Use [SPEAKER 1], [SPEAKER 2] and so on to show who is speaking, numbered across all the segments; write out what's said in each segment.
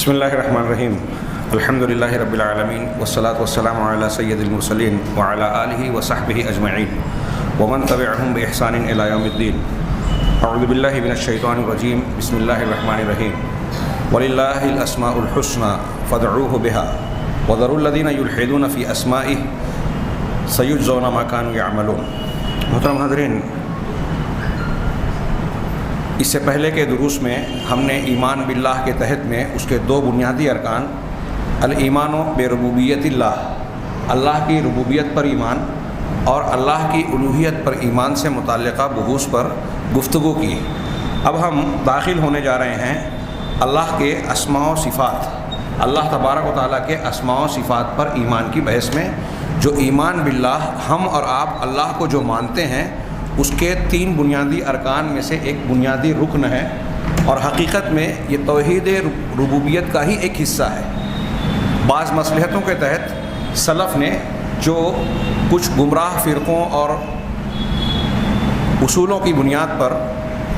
[SPEAKER 1] بسم اللہ الرحمن الرحیم الحمد للہ رب العالمین والصلاة والسلام علی سید المرسلین وعلی آلہ وصحبہ اجمعین ومن تبعہم بإحسان الی یوم الدین اعوذ باللہ من الشیطان الرجیم بسم اللہ الرحمن الرحیم وللہ الاسماء الحسنى فادعوہ بها وذروا الذین یلحدون فی اسمائہ سیجزون ما کانوا یعملون۔ محترم حاضرین، اس سے پہلے کے دروس میں ہم نے ایمان باللہ کے تحت میں اس کے دو بنیادی ارکان الایمان بربوبیت اللہ کی ربوبیت پر ایمان اور اللہ کی الوہیت پر ایمان سے متعلقہ بحوث پر گفتگو کی۔ اب ہم داخل ہونے جا رہے ہیں اللہ کے اسماء و صفات، اللہ تبارک و تعالیٰ کے اسماء و صفات پر ایمان کی بحث میں۔ جو ایمان باللہ ہم اور آپ اللہ کو جو مانتے ہیں اس کے تین بنیادی ارکان میں سے ایک بنیادی رکن ہے، اور حقیقت میں یہ توحید ربوبیت کا ہی ایک حصہ ہے۔ بعض مصلحتوں کے تحت سلف نے جو کچھ گمراہ فرقوں اور اصولوں کی بنیاد پر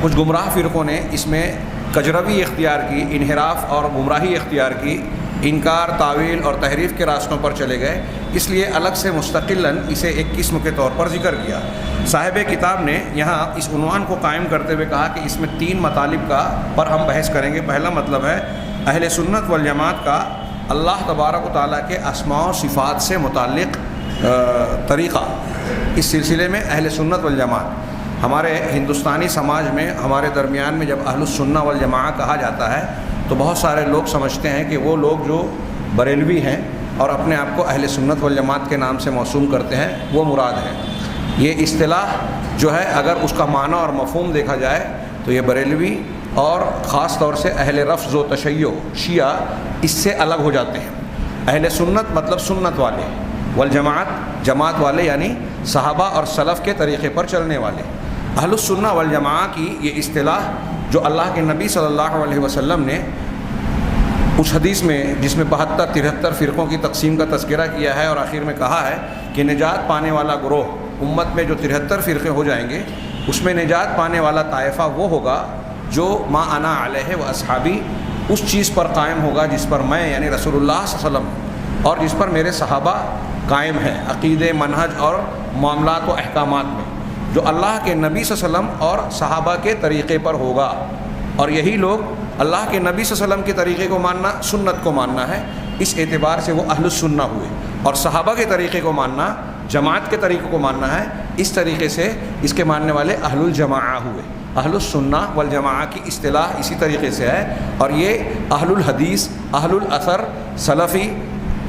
[SPEAKER 1] کچھ گمراہ فرقوں نے اس میں کجروی اختیار کی، انحراف اور گمراہی اختیار کی، انکار، تعویل اور تحریف کے راستوں پر چلے گئے، اس لیے الگ سے مستقلاً اسے ایک قسم کے طور پر ذکر کیا۔ صاحب کتاب نے یہاں اس عنوان کو قائم کرتے ہوئے کہا کہ اس میں تین مطالب پر ہم بحث کریں گے۔ پہلا مطلب ہے اہل سنت والجماعت کا اللہ تبارک و تعالیٰ کے اسماء و صفات سے متعلق طریقہ۔ اس سلسلے میں اہل سنت والجماعت ہمارے ہندوستانی سماج میں، ہمارے درمیان میں جب اہل السنہ والجماعہ کہا جاتا ہے تو بہت سارے لوگ سمجھتے ہیں کہ وہ لوگ جو بریلوی ہیں اور اپنے آپ کو اہل سنت والجماعت کے نام سے موسوم کرتے ہیں وہ مراد ہیں۔ یہ اصطلاح جو ہے اگر اس کا معنی اور مفہوم دیکھا جائے تو یہ بریلوی اور خاص طور سے اہل رفض و تشیع شیعہ اس سے الگ ہو جاتے ہیں۔ اہل سنت مطلب سنت والے، والجماعت جماعت والے یعنی صحابہ اور سلف کے طریقے پر چلنے والے۔ اہل السنہ والجماعہ کی یہ اصطلاح جو اللہ کے نبی صلی اللہ علیہ وسلم نے اس حدیث میں جس میں 72-73 فرقوں کی تقسیم کا تذکرہ کیا ہے اور آخر میں کہا ہے کہ نجات پانے والا گروہ امت میں جو 73 فرقے ہو جائیں گے اس میں نجات پانے والا طائفہ وہ ہوگا جو ما انا علیہ و اصحابی، اس چیز پر قائم ہوگا جس پر میں یعنی رسول اللہ صلی اللہ علیہ وسلم اور جس پر میرے صحابہ قائم ہیں، عقیدے، منہج اور معاملات و احکامات میں، جو اللہ کے نبی صلی اللہ علیہ وسلم اور صحابہ کے طریقے پر ہوگا۔ اور یہی لوگ اللہ کے نبی صلی اللہ علیہ وسلم کے طریقے کو ماننا، سنت کو ماننا ہے، اس اعتبار سے وہ اہل السنہ ہوئے، اور صحابہ کے طریقے کو ماننا، جماعت کے طریقے کو ماننا ہے، اس طریقے سے اس کے ماننے والے اہل الجماعہ ہوئے۔ اہل السنہ والجماعہ کی اصطلاح اسی طریقے سے ہے، اور یہ اہل الحدیث، اہل الاثر، سلفی،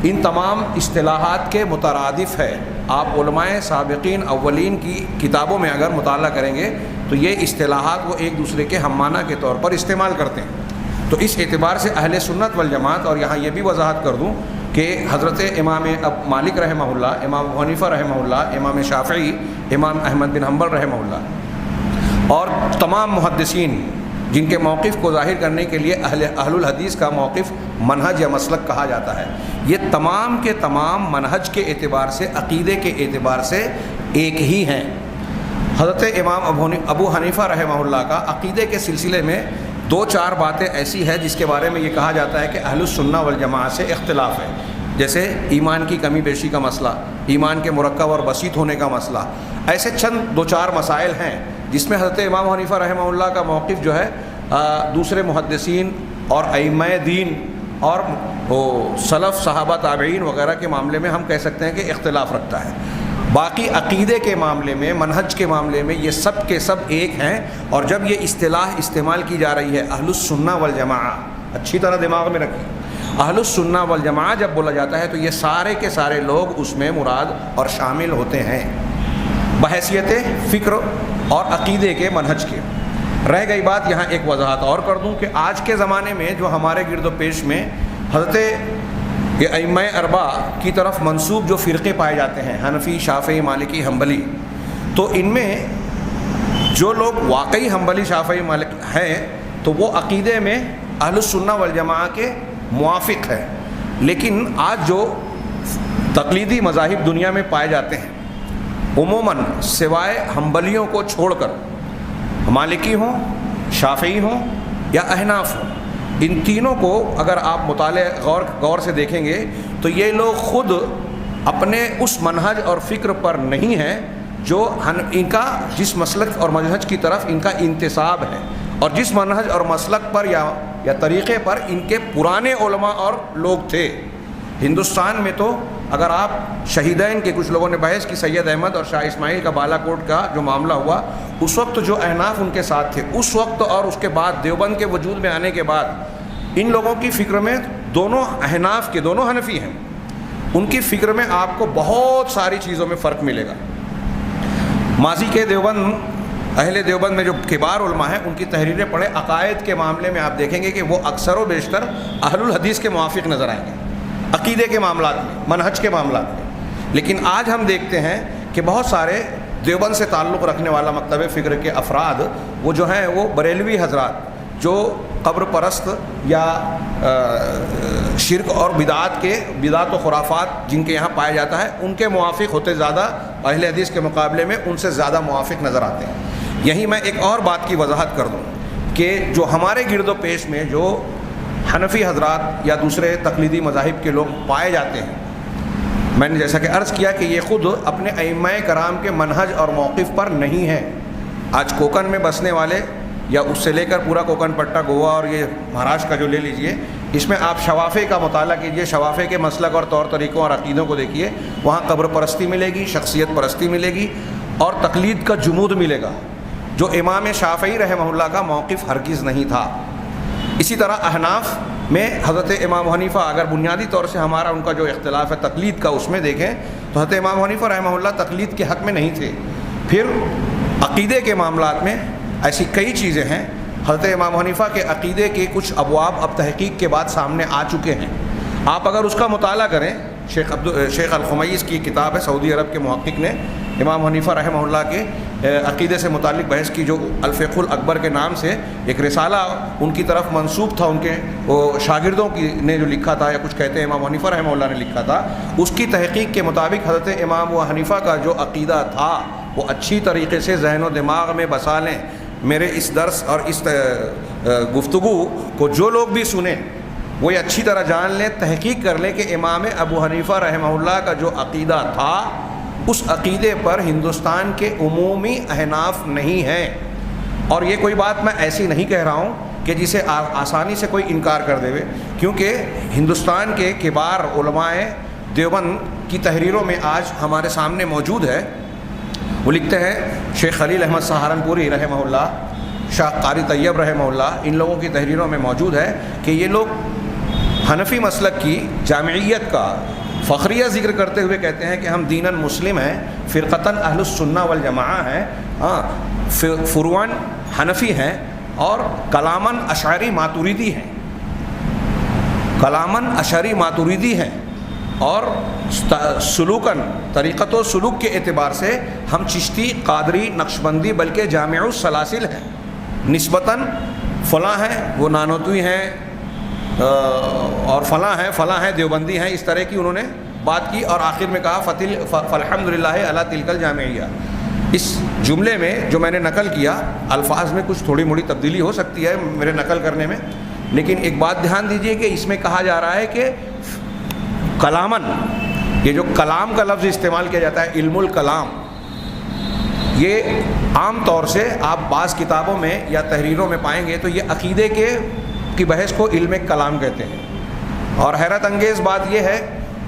[SPEAKER 1] ان تمام اصطلاحات کے مترادف ہے۔ آپ علماء سابقین اولین کی کتابوں میں اگر مطالعہ کریں گے تو یہ اصطلاحات وہ ایک دوسرے کے ہم معنی کے طور پر استعمال کرتے ہیں۔ تو اس اعتبار سے اہل سنت والجماعت، اور یہاں یہ بھی وضاحت کر دوں کہ حضرت امام مالک رحمہ اللہ، امام ابو حنیفہ رحمہ اللہ، امام شافعی، امام احمد بن حنبل رحمہ اللہ اور تمام محدثین جن کے موقف کو ظاہر کرنے کے لیے اہل الحدیث کا موقف منہج یا مسلک کہا جاتا ہے، یہ تمام کے تمام منہج کے اعتبار سے، عقیدے کے اعتبار سے ایک ہی ہیں۔ حضرت امام ابو حنیفہ رحمہ اللہ کا عقیدے کے سلسلے میں 2-4 باتیں ایسی ہے جس کے بارے میں یہ کہا جاتا ہے کہ اہل السنہ والجماعہ سے اختلاف ہے، جیسے ایمان کی کمی بیشی کا مسئلہ، ایمان کے مرکب اور بسیط ہونے کا مسئلہ۔ ایسے چند 2-4 مسائل ہیں جس میں حضرت امام حنیفہ رحمہ اللہ کا موقف جو ہے دوسرے محدثین اور ائمہ دین اور سلف، صحابہ، تابعین وغیرہ کے معاملے میں ہم کہہ سکتے ہیں کہ اختلاف رکھتا ہے۔ باقی عقیدے کے معاملے میں، منہج کے معاملے میں یہ سب کے سب ایک ہیں، اور جب یہ اصطلاح استعمال کی جا رہی ہے اہل السنہ والجماعہ، اچھی طرح دماغ میں رکھیں، اہل السنہ والجماعہ جب بولا جاتا ہے تو یہ سارے کے سارے لوگ اس میں مراد اور شامل ہوتے ہیں بحیثیت فکر اور عقیدے کے، منہج کے۔ رہ گئی بات یہاں ایک وضاحت اور کر دوں کہ آج کے زمانے میں جو ہمارے گرد و پیش میں حضرت یہ ائمہ اربعہ کی طرف منسوب جو فرقے پائے جاتے ہیں، حنفی، شافعی، مالکی، حنبلی، تو ان میں جو لوگ واقعی حنبلی، شافعی، مالکی ہیں تو وہ عقیدے میں اہل السنہ والجماعہ کے موافق ہیں، لیکن آج جو تقلیدی مذاہب دنیا میں پائے جاتے ہیں عموماً سوائے حنبلیوں کو چھوڑ کر، مالکی ہوں، شافعی ہوں یا احناف ہوں، ان تینوں کو اگر آپ مطالعہ غور سے دیکھیں گے تو یہ لوگ خود اپنے اس منہج اور فکر پر نہیں ہیں جو ان کا جس مسلک اور منہج کی طرف ان کا انتساب ہے، اور جس منہج اور مسلک پر یا طریقے پر ان کے پرانے علماء اور لوگ تھے۔ ہندوستان میں تو اگر آپ شہیدین کے کچھ لوگوں نے بحث کی، سید احمد اور شاہ اسماعیل کا بالا کوٹ کا جو معاملہ ہوا، اس وقت جو احناف ان کے ساتھ تھے اس وقت اور اس کے بعد دیوبند کے وجود میں آنے کے بعد ان لوگوں کی فکر میں، دونوں احناف کے دونوں حنفی ہیں، ان کی فکر میں آپ کو بہت ساری چیزوں میں فرق ملے گا۔ ماضی کے دیوبند، اہل دیوبند میں جو کبار علماء ہیں ان کی تحریریں پڑھیں، عقائد کے معاملے میں آپ دیکھیں گے کہ وہ اکثر و بیشتر اہل الحدیث کے موافق نظر آئیں گے، عقیدے کے معاملات میں، منہج کے معاملات میں۔ لیکن آج ہم دیکھتے ہیں کہ بہت سارے دیوبند سے تعلق رکھنے والا مکتب فکر کے افراد وہ جو ہیں وہ بریلوی حضرات جو قبر پرست یا شرک اور بدعات و خرافات جن کے یہاں پایا جاتا ہے ان کے موافق ہوتے زیادہ اہل حدیث کے مقابلے میں ان سے زیادہ موافق نظر آتے ہیں۔ یہیں میں ایک اور بات کی وضاحت کر دوں کہ جو ہمارے گرد و پیش میں جو حنفی حضرات یا دوسرے تقلیدی مذاہب کے لوگ پائے جاتے ہیں، میں نے جیسا کہ عرض کیا کہ یہ خود اپنے ائمہ کرام کے منہج اور موقف پر نہیں ہے۔ آج کوکن میں بسنے والے یا اس سے لے کر پورا کوکن پٹا، گوا اور یہ مہاراشٹر کا جو لے لیجئے، اس میں آپ شوافے کا مطالعہ کیجئے، شوافے کے مسلک اور طور طریقوں اور عقیدوں کو دیکھیے، وہاں قبر پرستی ملے گی، شخصیت پرستی ملے گی اور تقلید کا جمود ملے گا، جو امام شافعی رحمہ اللہ کا موقف ہرگز نہیں تھا۔ اسی طرح احناف میں حضرت امام حنیفہ، اگر بنیادی طور سے ہمارا ان کا جو اختلاف ہے تقلید کا اس میں دیکھیں تو حضرت امام حنیفہ رحمہ اللہ تقلید کے حق میں نہیں تھے۔ پھر عقیدے کے معاملات میں ایسی کئی چیزیں ہیں، حضرت امام حنیفہ کے عقیدے کے کچھ ابواب اب تحقیق کے بعد سامنے آ چکے ہیں۔ آپ اگر اس کا مطالعہ کریں، شیخ الخمیس کی کتاب ہے، سعودی عرب کے محقق نے امام حنیفہ رحمہ اللہ کے عقیدے سے متعلق بحث کی، جو الفقہ الاکبر کے نام سے ایک رسالہ ان کی طرف منسوب تھا، ان کے وہ شاگردوں نے جو لکھا تھا، یا کچھ کہتے ہیں امام حنیفہ رحمہ اللہ نے لکھا تھا، اس کی تحقیق کے مطابق حضرت امام حنیفہ کا جو عقیدہ تھا وہ اچھی طریقے سے ذہن و دماغ میں بسا لیں۔ میرے اس درس اور اس گفتگو کو جو لوگ بھی سنیں وہ یہ اچھی طرح جان لیں، تحقیق کر لیں کہ امام ابو حنیفہ رحمہ اللہ کا جو عقیدہ تھا اس عقیدے پر ہندوستان کے عمومی احناف نہیں ہیں۔ اور یہ کوئی بات میں ایسی نہیں کہہ رہا ہوں کہ جسے آسانی سے کوئی انکار کر دے، کیونکہ ہندوستان کے کبار علماء دیوبند کی تحریروں میں آج ہمارے سامنے موجود ہے۔ وہ لکھتے ہیں، شیخ خلیل احمد سہارنپوری رحمہ اللہ، شاہ قاری طیب رحمہ اللہ، ان لوگوں کی تحریروں میں موجود ہے کہ یہ لوگ حنفی مسلک کی جامعیت کا فخریہ ذکر کرتے ہوئے کہتے ہیں کہ ہم دیناً مسلم ہیں، فرقتاً اہل السنہ والجماعہ ہیں، فروعاً حنفی ہیں اور کلاماً اشعری ماتوریدی ہیں، کلاماً اشعری ماتوریدی ہیں، اور سلوکاً طریقت و سلوک کے اعتبار سے ہم چشتی، قادری، نقشبندی بلکہ جامع السلاسل ہیں، نسبتاً فلاں ہیں، وہ نانوتوی ہیں اور فلاں ہیں دیوبندی ہیں، اس طرح کی انہوں نے بات کی، اور آخر میں کہا فالحمدللہ علی تلک الجامعیہ۔ اس جملے میں جو میں نے نقل کیا، الفاظ میں کچھ تھوڑی موڑی تبدیلی ہو سکتی ہے میرے نقل کرنے میں، لیکن ایک بات دھیان دیجئے کہ اس میں کہا جا رہا ہے کہ کلامن، یہ جو کلام کا لفظ استعمال کیا جاتا ہے، علم الکلام، یہ عام طور سے آپ بعض کتابوں میں یا تحریروں میں پائیں گے تو یہ عقیدے کی بحث کو علم کلام کہتے ہیں۔ اور حیرت انگیز بات یہ ہے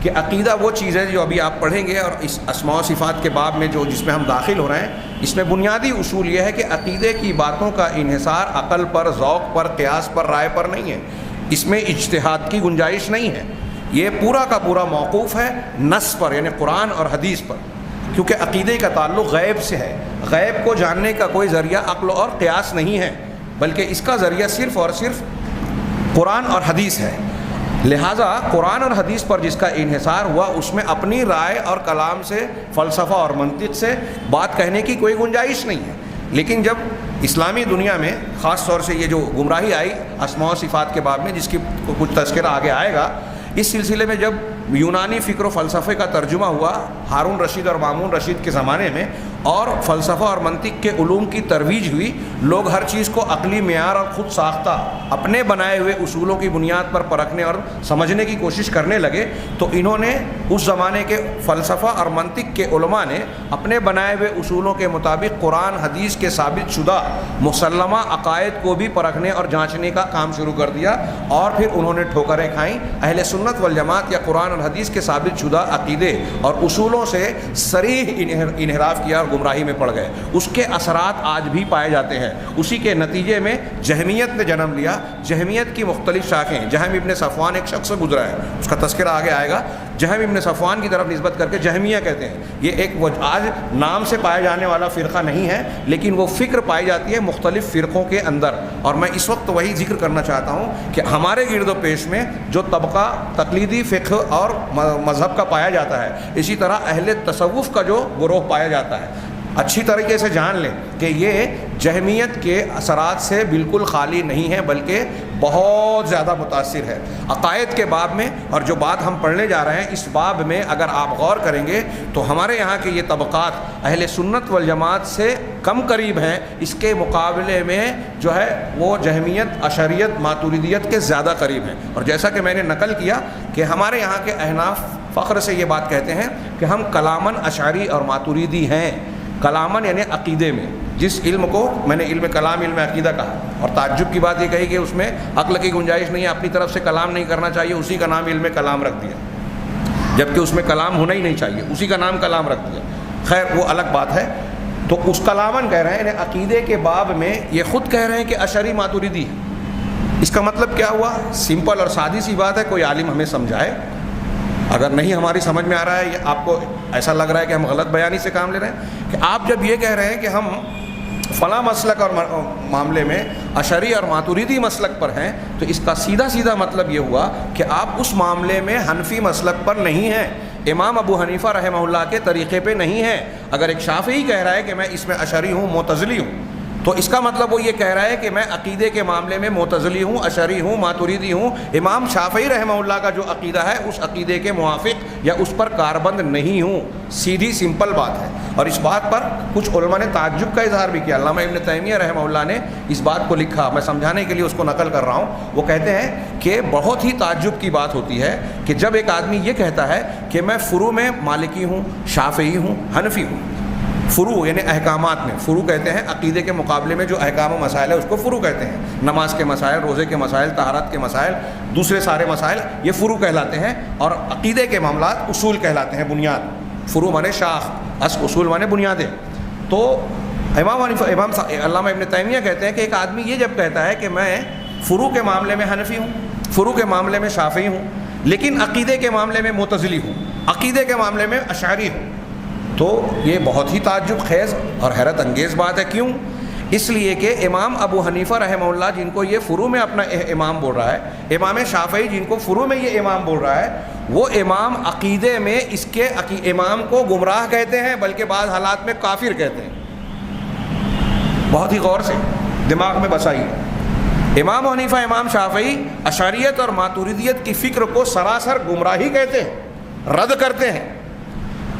[SPEAKER 1] کہ عقیدہ وہ چیز ہے جو ابھی آپ پڑھیں گے، اور اس اسماء و صفات کے باب میں جس میں ہم داخل ہو رہے ہیں، اس میں بنیادی اصول یہ ہے کہ عقیدے کی باتوں کا انحصار عقل پر، ذوق پر، قیاس پر، رائے پر نہیں ہے، اس میں اجتہاد کی گنجائش نہیں ہے، یہ پورا کا پورا موقوف ہے نص پر، یعنی قرآن اور حدیث پر، کیونکہ عقیدے کا تعلق غیب سے ہے۔ غیب کو جاننے کا کوئی ذریعہ عقل اور قیاس نہیں ہے، بلکہ اس کا ذریعہ صرف اور صرف قرآن اور حدیث ہے۔ لہٰذا قرآن اور حدیث پر جس کا انحصار ہوا، اس میں اپنی رائے اور کلام سے، فلسفہ اور منطق سے بات کہنے کی کوئی گنجائش نہیں ہے۔ لیکن جب اسلامی دنیا میں خاص طور سے یہ جو گمراہی آئی اسماء و صفات کے باب میں، جس کی کچھ تذکرہ آگے آئے گا، اس سلسلے میں جب یونانی فکر و فلسفے کا ترجمہ ہوا ہارون رشید اور مامون رشید کے زمانے میں، اور فلسفہ اور منطق کے علوم کی ترویج ہوئی، لوگ ہر چیز کو عقلی معیار اور خود ساختہ اپنے بنائے ہوئے اصولوں کی بنیاد پر پرکھنے اور سمجھنے کی کوشش کرنے لگے، تو انہوں نے اس زمانے کے فلسفہ اور منطق کے علماء نے اپنے بنائے ہوئے اصولوں کے مطابق قرآن حدیث کے ثابت شدہ مسلمہ عقائد کو بھی پرکھنے اور جانچنے کا کام شروع کر دیا، اور پھر انہوں نے ٹھوکریں کھائیں۔ اہل سنت والجماعت یا قرآن اور حدیث کے ثابت شدہ عقیدے اور اصولوں سے صریح انحراف کیا اور گمراہی میں پڑ گئے۔ اس کے اثرات آج بھی پائے جاتے ہیں۔ اسی کے نتیجے میں جہمیت نے جنم لیا۔ جہمیت کی مختلف شاخیں، جہم ابن صفوان ایک شخص سے گزرا ہے، اس کا تذکرہ آگے آئے گا۔ جہم ابن صفوان کی طرف نسبت کر کے جہمیہ کہتے ہیں۔ یہ ایک آج نام سے پائے جانے والا فرقہ نہیں ہے، لیکن وہ فکر پائی جاتی ہے مختلف فرقوں کے اندر، اور میں اس وقت وہی ذکر کرنا چاہتا ہوں کہ ہمارے گرد و پیش میں جو طبقہ تقلیدی فقہ اور مذہب کا پایا جاتا ہے، اسی طرح اہل تصوف کا جو گروہ پایا جاتا ہے، اچھی طریقے سے جان لیں کہ یہ جہمیت کے اثرات سے بالکل خالی نہیں ہے، بلکہ بہت زیادہ متاثر ہے۔ عقائد کے باب میں، اور جو بات ہم پڑھنے جا رہے ہیں اس باب میں اگر آپ غور کریں گے تو ہمارے یہاں کے یہ طبقات اہل سنت والجماعت سے کم قریب ہیں، اس کے مقابلے میں جو ہے وہ جہمیت، اشعریت، ماتریدیت کے زیادہ قریب ہیں۔ اور جیسا کہ میں نے نقل کیا کہ ہمارے یہاں کے احناف فخر سے یہ بات کہتے ہیں کہ ہم کلاماً اشعری اور ماتریدی ہیں۔ کلاماً یعنی عقیدے میں، جس علم کو میں نے علم کلام، علم عقیدہ کہا، اور تعجب کی بات یہ کہی کہ اس میں عقل کی گنجائش نہیں ہے، اپنی طرف سے کلام نہیں کرنا چاہیے، اسی کا نام علم کلام رکھ دیا، جبکہ اس میں کلام ہونا ہی نہیں چاہیے، اسی کا نام کلام رکھ دیا۔ خیر وہ الگ بات ہے۔ تو اس کلاماً کہہ رہے ہیں، یعنی عقیدے کے باب میں یہ خود کہہ رہے ہیں کہ اشعری ماتریدی ہے۔ اس کا مطلب کیا ہوا؟ سمپل اور سادی سی بات ہے، کوئی عالم ہمیں سمجھائے۔ اگر نہیں ہماری سمجھ میں آ رہا ہے، آپ کو ایسا لگ رہا ہے کہ ہم غلط بیانی سے کام لے رہے ہیں، کہ آپ جب یہ کہہ رہے ہیں کہ ہم فلاں مسلک اور معاملے میں اشعری اور ماتریدی مسلک پر ہیں، تو اس کا سیدھا سیدھا مطلب یہ ہوا کہ آپ اس معاملے میں حنفی مسلک پر نہیں ہیں، امام ابو حنیفہ رحمہ اللہ کے طریقے پہ نہیں ہیں۔ اگر ایک شافعی کہہ رہا ہے کہ میں اس میں اشعری ہوں، معتزلی ہوں، تو اس کا مطلب وہ یہ کہہ رہا ہے کہ میں عقیدے کے معاملے میں معتزلی ہوں، اشعری ہوں، ماتریدی ہوں، امام شافعی رحمہ اللہ کا جو عقیدہ ہے اس عقیدے کے موافق یا اس پر کاربند نہیں ہوں۔ سیدھی سمپل بات ہے۔ اور اس بات پر کچھ علماء نے تعجب کا اظہار بھی کیا۔ علامہ ابن تیمیہ رحمہ اللہ نے اس بات کو لکھا، میں سمجھانے کے لیے اس کو نقل کر رہا ہوں۔ وہ کہتے ہیں کہ بہت ہی تعجب کی بات ہوتی ہے کہ جب ایک آدمی یہ کہتا ہے کہ میں فروع میں مالکی ہوں، شافعی ہوں، حنفی ہوں۔ فروع یعنی احکامات میں، فروع کہتے ہیں عقیدے کے مقابلے میں جو احکام و مسائل ہے اس کو فروع کہتے ہیں۔ نماز کے مسائل، روزے کے مسائل، طہارت کے مسائل، دوسرے سارے مسائل یہ فروع کہلاتے ہیں، اور عقیدے کے معاملات اصول کہلاتے ہیں، بنیاد۔ فروع مانے شاخ، اصول مانے بنیادیں۔ تو امام علامہ ابن تیمیہ کہتے ہیں کہ ایک آدمی یہ جب کہتا ہے کہ میں فروع کے معاملے میں حنفی ہوں، فروع کے معاملے میں شافعی ہوں، لیکن عقیدے کے معاملے میں معتزلی ہوں، عقیدے کے معاملے میں اشعری ہوں، تو یہ بہت ہی تعجب خیز اور حیرت انگیز بات ہے۔ کیوں؟ اس لیے کہ امام ابو حنیفہ رحمہ اللہ جن کو یہ فروع میں اپنا امام بول رہا ہے، امام شافعی جن کو فروع میں یہ امام بول رہا ہے، وہ امام عقیدے میں اس کے امام کو گمراہ کہتے ہیں، بلکہ بعض حالات میں کافر کہتے ہیں۔ بہت ہی غور سے دماغ میں بسائیے۔ امام حنیفہ، امام شافعی اشعریت اور ماتریدیت کی فکر کو سراسر گمراہی کہتے ہیں، رد کرتے ہیں،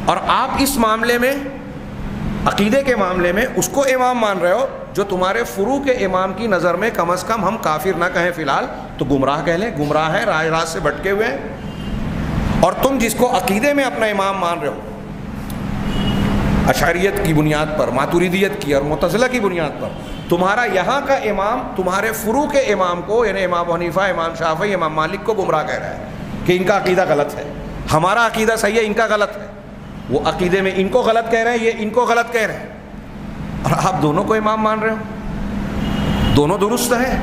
[SPEAKER 1] اور آپ اس معاملے میں، عقیدے کے معاملے میں اس کو امام مان رہے ہو جو تمہارے فروع کے امام کی نظر میں کم از کم ہم کافر نہ کہیں فی الحال تو گمراہ کہہ لیں، گمراہ ہے، راہ راست سے بھٹکے ہوئے ہیں۔ اور تم جس کو عقیدے میں اپنا امام مان رہے ہو، اشعریت کی بنیاد پر، ماتریدیت کی اور معتزلہ کی بنیاد پر، تمہارا یہاں کا امام تمہارے فروع کے امام کو، یعنی امام حنیفہ، امام شافعی، امام مالک کو گمراہ کہہ رہا ہے کہ ان کا عقیدہ غلط ہے، ہمارا عقیدہ صحیح ہے، ان کا غلط ہے۔ وہ عقیدے میں ان کو غلط کہہ رہے ہیں، یہ ان کو غلط کہہ رہے ہیں، اور آپ دونوں کو امام مان رہے ہو، دونوں درست ہیں۔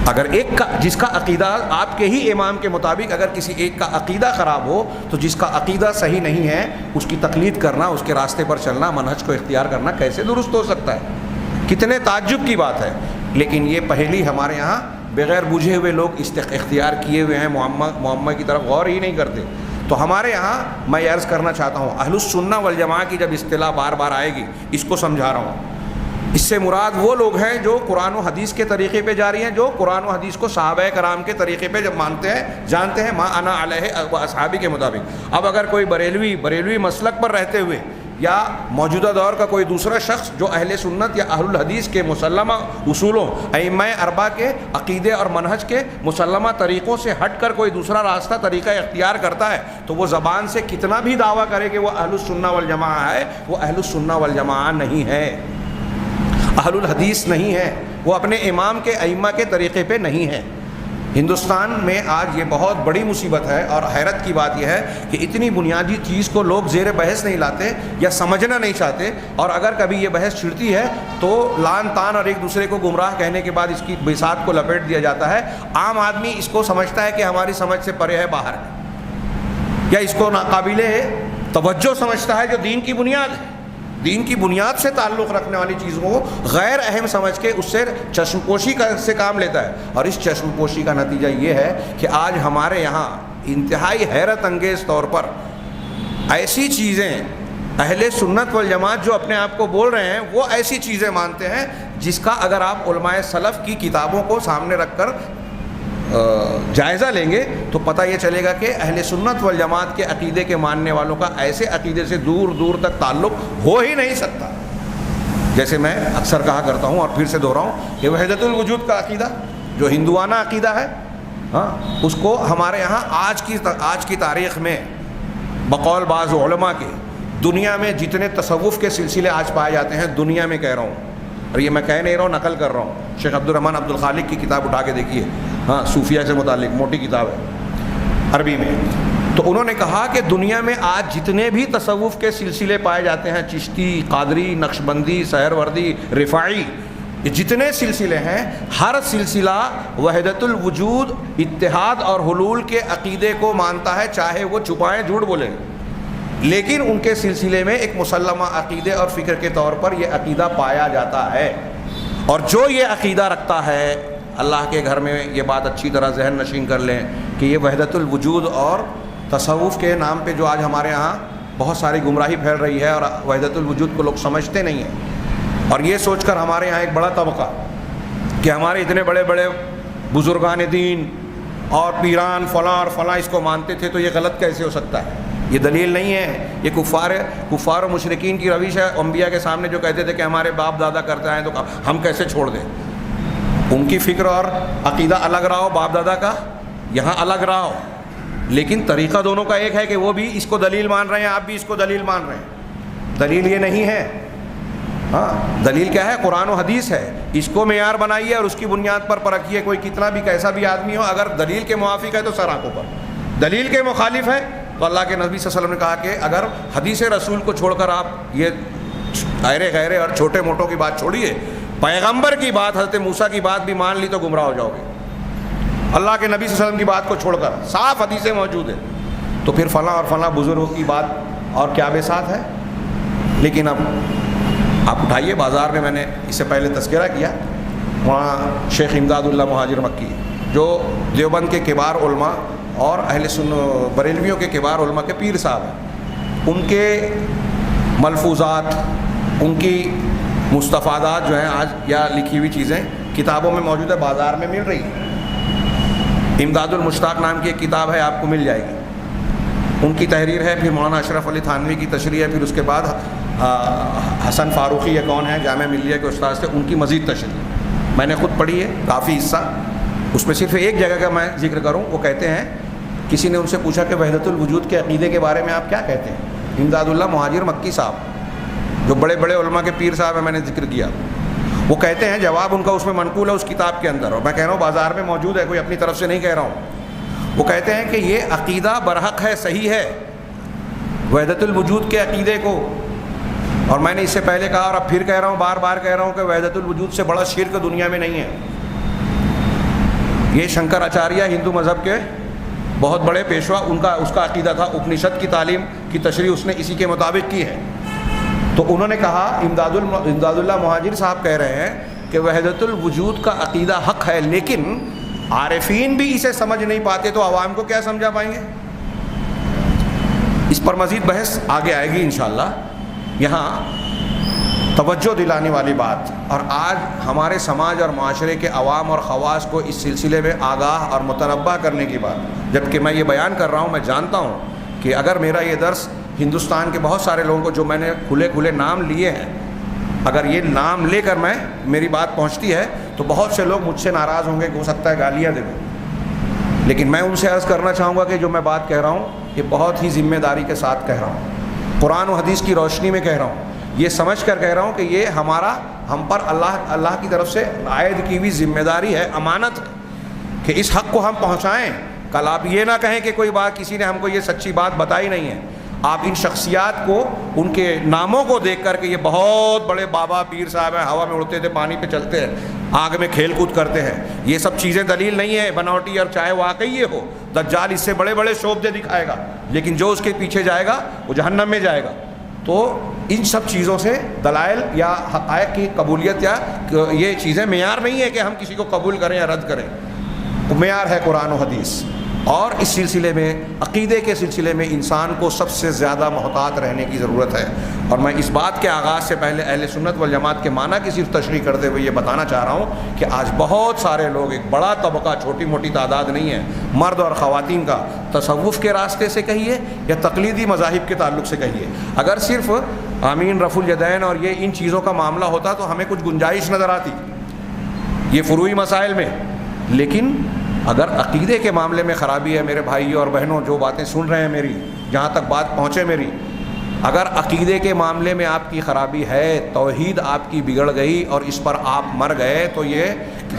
[SPEAKER 1] اگر ایک کا، جس کا عقیدہ آپ کے ہی امام کے مطابق، اگر کسی ایک کا عقیدہ خراب ہو تو جس کا عقیدہ صحیح نہیں ہے اس کی تقلید کرنا، اس کے راستے پر چلنا، منہج کو اختیار کرنا کیسے درست ہو سکتا ہے؟ کتنے تعجب کی بات ہے۔ لیکن یہ پہلی ہمارے یہاں بغیر بوجھے ہوئے لوگ اختیار کیے ہوئے ہیں، معمہ کی طرف غور ہی نہیں کرتے۔ تو ہمارے یہاں میں یہ عرض کرنا چاہتا ہوں، اہل السنہ والجماعہ کی جب اصطلاح بار بار آئے گی، اس کو سمجھا رہا ہوں، اس سے مراد وہ لوگ ہیں جو قرآن و حدیث کے طریقے پہ جاری ہیں، جو قرآن و حدیث کو صحابہ کرام کے طریقے پہ جب مانتے ہیں، جانتے ہیں، ما انا علیہ و اصحابی کے مطابق۔ اب اگر کوئی بریلوی مسلک پر رہتے ہوئے یا موجودہ دور کا کوئی دوسرا شخص جو اہل سنت یا اہل الحدیث کے مسلمہ اصولوں، ائمہ اربعہ کے عقیدے اور منہج کے مسلمہ طریقوں سے ہٹ کر کوئی دوسرا راستہ طریقہ اختیار کرتا ہے، تو وہ زبان سے کتنا بھی دعویٰ کرے کہ وہ اہل السنہ والجماعہ ہے، وہ اہل السنہ والجماعہ نہیں ہے، اہل الحدیث نہیں ہے، وہ اپنے امام کے ائمہ کے طریقے پہ نہیں ہے۔ ہندوستان میں آج یہ بہت بڑی مصیبت ہے، اور حیرت کی بات یہ ہے کہ اتنی بنیادی چیز کو لوگ زیر بحث نہیں لاتے یا سمجھنا نہیں چاہتے، اور اگر کبھی یہ بحث چھڑتی ہے تو لان تان اور ایک دوسرے کو گمراہ کہنے کے بعد اس کی بساط کو لپیٹ دیا جاتا ہے۔ عام آدمی اس کو سمجھتا ہے کہ ہماری سمجھ سے پرے ہے، باہر ہے، یا اس کو ناقابل توجہ سمجھتا ہے، جو دین کی بنیاد ہے، دین کی بنیاد سے تعلق رکھنے والی چیزوں کو غیر اہم سمجھ کے اس سے چشم پوشی سے کام لیتا ہے۔ اور اس چشم پوشی کا نتیجہ یہ ہے کہ آج ہمارے یہاں انتہائی حیرت انگیز طور پر ایسی چیزیں اہل سنت والجماعت جو اپنے آپ کو بول رہے ہیں، وہ ایسی چیزیں مانتے ہیں جس کا اگر آپ علماء سلف کی کتابوں کو سامنے رکھ کر جائزہ لیں گے تو پتہ یہ چلے گا کہ اہل سنت والجماعت کے عقیدے کے ماننے والوں کا ایسے عقیدے سے دور دور تک تعلق ہو ہی نہیں سکتا۔ جیسے میں اکثر کہا کرتا ہوں اور پھر سے دہراؤں کہ وحدت الوجود کا عقیدہ جو ہندوانہ عقیدہ ہے، اس کو ہمارے یہاں آج کی تاریخ میں بقول بعض علماء کے دنیا میں جتنے تصوف کے سلسلے آج پائے جاتے ہیں، دنیا میں کہہ رہا ہوں، اور یہ میں کہہ نہیں رہا ہوں، نقل کر رہا ہوں، شیخ عبدالرحمن عبدالخالق کی کتاب اٹھا کے دیکھیے، صوفیہ سے متعلق موٹی کتاب ہے عربی میں، تو انہوں نے کہا کہ دنیا میں آج جتنے بھی تصوف کے سلسلے پائے جاتے ہیں، چشتی، قادری، نقشبندی، سہروردی، رفاعی، یہ جتنے سلسلے ہیں، ہر سلسلہ وحدت الوجود، اتحاد اور حلول کے عقیدے کو مانتا ہے، چاہے وہ چھپائیں، جھوٹ بولیں، لیکن ان کے سلسلے میں ایک مسلمہ عقیدے اور فکر کے طور پر یہ عقیدہ پایا جاتا ہے۔ اور جو یہ عقیدہ رکھتا ہے، اللہ کے گھر میں یہ بات اچھی طرح ذہن نشین کر لیں کہ یہ وحدت الوجود اور تصوف کے نام پہ جو آج ہمارے ہاں بہت ساری گمراہی پھیل رہی ہے، اور وحدت الوجود کو لوگ سمجھتے نہیں ہیں، اور یہ سوچ کر ہمارے یہاں ایک بڑا طبقہ کہ ہمارے اتنے بڑے بڑے بزرگان دین اور پیران فلاں اور فلاں اس کو مانتے تھے، تو یہ غلط کیسے ہو سکتا ہے؟ یہ دلیل نہیں ہے، یہ کفار و مشرکین کی روش ہے۔ انبیاء کے سامنے جو کہتے تھے کہ ہمارے باپ دادا کرتے ہیں تو ہم کیسے چھوڑ دیں؟ ان کی فکر اور عقیدہ الگ رہا ہو، باپ دادا کا یہاں الگ رہا ہو، لیکن طریقہ دونوں کا ایک ہے کہ وہ بھی اس کو دلیل مان رہے ہیں، آپ بھی اس کو دلیل مان رہے ہیں۔ دلیل یہ نہیں ہے، دلیل کیا ہے؟ قرآن و حدیث ہے، اس کو معیار بنائیے اور اس کی بنیاد پر پرکھیے۔ کوئی کتنا بھی کیسا بھی آدمی ہو، اگر دلیل کے موافق ہے تو سر آنکھوں پر، دلیل کے مخالف ہے تو اللہ کے نبی صلی اللہ علیہ وسلم نے کہا کہ اگر حدیث رسول کو چھوڑ کر آپ یہ غیرے اور چھوٹے موٹوں کی بات چھوڑیے، پیغمبر کی بات، حضرت موسیٰ کی بات بھی مان لی تو گمراہ ہو جاؤ گے۔ اللہ کے نبی صلی اللہ علیہ وسلم کی بات کو چھوڑ کر صاف حدیثیں موجود ہیں، تو پھر فلاں اور فلاں بزرگوں کی بات اور کیا بے ساتھ ہے؟ لیکن اب آپ اٹھائیے، بازار میں نے اس سے پہلے تذکرہ کیا، وہاں شیخ امداد اللہ مہاجر مکی جو دیوبند کے کبار علماء اور بریلویوں کے کبار علماء کے پیر صاحب ہیں، ان کے ملفوظات، ان کی مستفادات جو ہیں آج یا لکھی ہوئی چیزیں کتابوں میں موجود ہے، بازار میں مل رہی ہے۔ امداد المشتاق نام کی ایک کتاب ہے، آپ کو مل جائے گی، ان کی تحریر ہے، پھر مولانا اشرف علی تھانوی کی تشریح ہے، پھر اس کے بعد حسن فاروقی یہ کون ہے، جامعہ ملیہ کے استاد سے، ان کی مزید تشریح میں نے خود پڑھی ہے، کافی حصہ، اس میں صرف ایک جگہ کا میں ذکر کروں۔ وہ کہتے ہیں، کسی نے ان سے پوچھا کہ وحدت الوجود کے عقیدے کے بارے میں آپ کیا کہتے ہیں؟ امداد اللہ مہاجر مکی صاحب جو بڑے بڑے علماء کے پیر صاحب ہیں، میں نے ذکر کیا، وہ کہتے ہیں، جواب ان کا اس میں منقول ہے اس کتاب کے اندر، اور میں کہہ رہا ہوں بازار میں موجود ہے، کوئی اپنی طرف سے نہیں کہہ رہا ہوں۔ وہ کہتے ہیں کہ یہ عقیدہ برحق ہے، صحیح ہے، وحدت الوجود کے عقیدے کو، اور میں نے اس سے پہلے کہا اور اب پھر کہہ رہا ہوں، بار بار کہہ رہا ہوں کہ وحدت الوجود سے بڑا شرک دنیا میں نہیں ہے۔ یہ شنکر آچاریہ ہندو مذہب کے بہت بڑے پیشوا، اس کا عقیدہ تھا، اپنشد کی تعلیم کی تشریح اس نے اسی کے مطابق کی ہے۔ تو انہوں نے کہا، امداد اللہ مہاجر صاحب کہہ رہے ہیں کہ وحدت الوجود کا عقیدہ حق ہے، لیکن عارفین بھی اسے سمجھ نہیں پاتے تو عوام کو کیا سمجھا پائیں گے؟ اس پر مزید بحث آگے آئے گی انشاءاللہ۔ یہاں توجہ دلانے والی بات، اور آج ہمارے سماج اور معاشرے کے عوام اور خواص کو اس سلسلے میں آگاہ اور متنبہ کرنے کی بات، جبکہ میں یہ بیان کر رہا ہوں، میں جانتا ہوں کہ اگر میرا یہ درس ہندوستان کے بہت سارے لوگوں کو جو میں نے کھلے کھلے نام لیے ہیں، اگر یہ نام لے کر میری بات پہنچتی ہے تو بہت سے لوگ مجھ سے ناراض ہوں گے کہ ہو سکتا ہے گالیاں دے دیں، لیکن میں ان سے عرض کرنا چاہوں گا کہ جو میں بات کہہ رہا ہوں یہ بہت ہی ذمہ داری کے ساتھ کہہ رہا ہوں، قرآن و حدیث کی روشنی میں کہہ رہا ہوں، یہ سمجھ کر کہہ رہا ہوں کہ یہ ہم پر اللہ کی طرف سے عائد کی ہوئی ذمہ داری ہے، امانت ہے کہ اس حق کو ہم پہنچائیں۔ کل آپ یہ نہ کہیں کہ کوئی بات کسی نے ہم کو یہ سچی بات بتائی نہیں ہے۔ آپ ان شخصیات کو، ان کے ناموں کو دیکھ کر کہ یہ بہت بڑے بابا پیر صاحب ہیں، ہوا میں اڑتے تھے، پانی پہ چلتے ہیں، آگ میں کھیل کود کرتے ہیں، یہ سب چیزیں دلیل نہیں ہے بناوٹی، اور چاہے واقعی یہ ہو، دجال اس سے بڑے بڑے شعبے دکھائے گا، لیکن جو اس کے پیچھے جائے گا وہ جہنم میں جائے گا۔ تو ان سب چیزوں سے دلائل یا حقائق کی قبولیت یا یہ چیزیں معیار نہیں ہے کہ ہم کسی کو قبول کریں یا رد کریں، معیار ہے قرآن و حدیث۔ اور اس سلسلے میں، عقیدے کے سلسلے میں انسان کو سب سے زیادہ محتاط رہنے کی ضرورت ہے۔ اور میں اس بات کے آغاز سے پہلے اہل سنت والجماعت کے معنی کی صرف تشریح کرتے ہوئے یہ بتانا چاہ رہا ہوں کہ آج بہت سارے لوگ، ایک بڑا طبقہ، چھوٹی موٹی تعداد نہیں ہے، مرد اور خواتین کا، تصوف کے راستے سے کہیے یا تقلیدی مذاہب کے تعلق سے کہیے، اگر صرف آمین، رفع الیدین اور یہ ان چیزوں کا معاملہ ہوتا تو ہمیں کچھ گنجائش نظر آتی یہ فروعی مسائل میں، لیکن اگر عقیدے کے معاملے میں خرابی ہے، میرے بھائی اور بہنوں جو باتیں سن رہے ہیں میری، جہاں تک بات پہنچے میری، اگر عقیدے کے معاملے میں آپ کی خرابی ہے، توحید آپ کی بگڑ گئی اور اس پر آپ مر گئے، تو یہ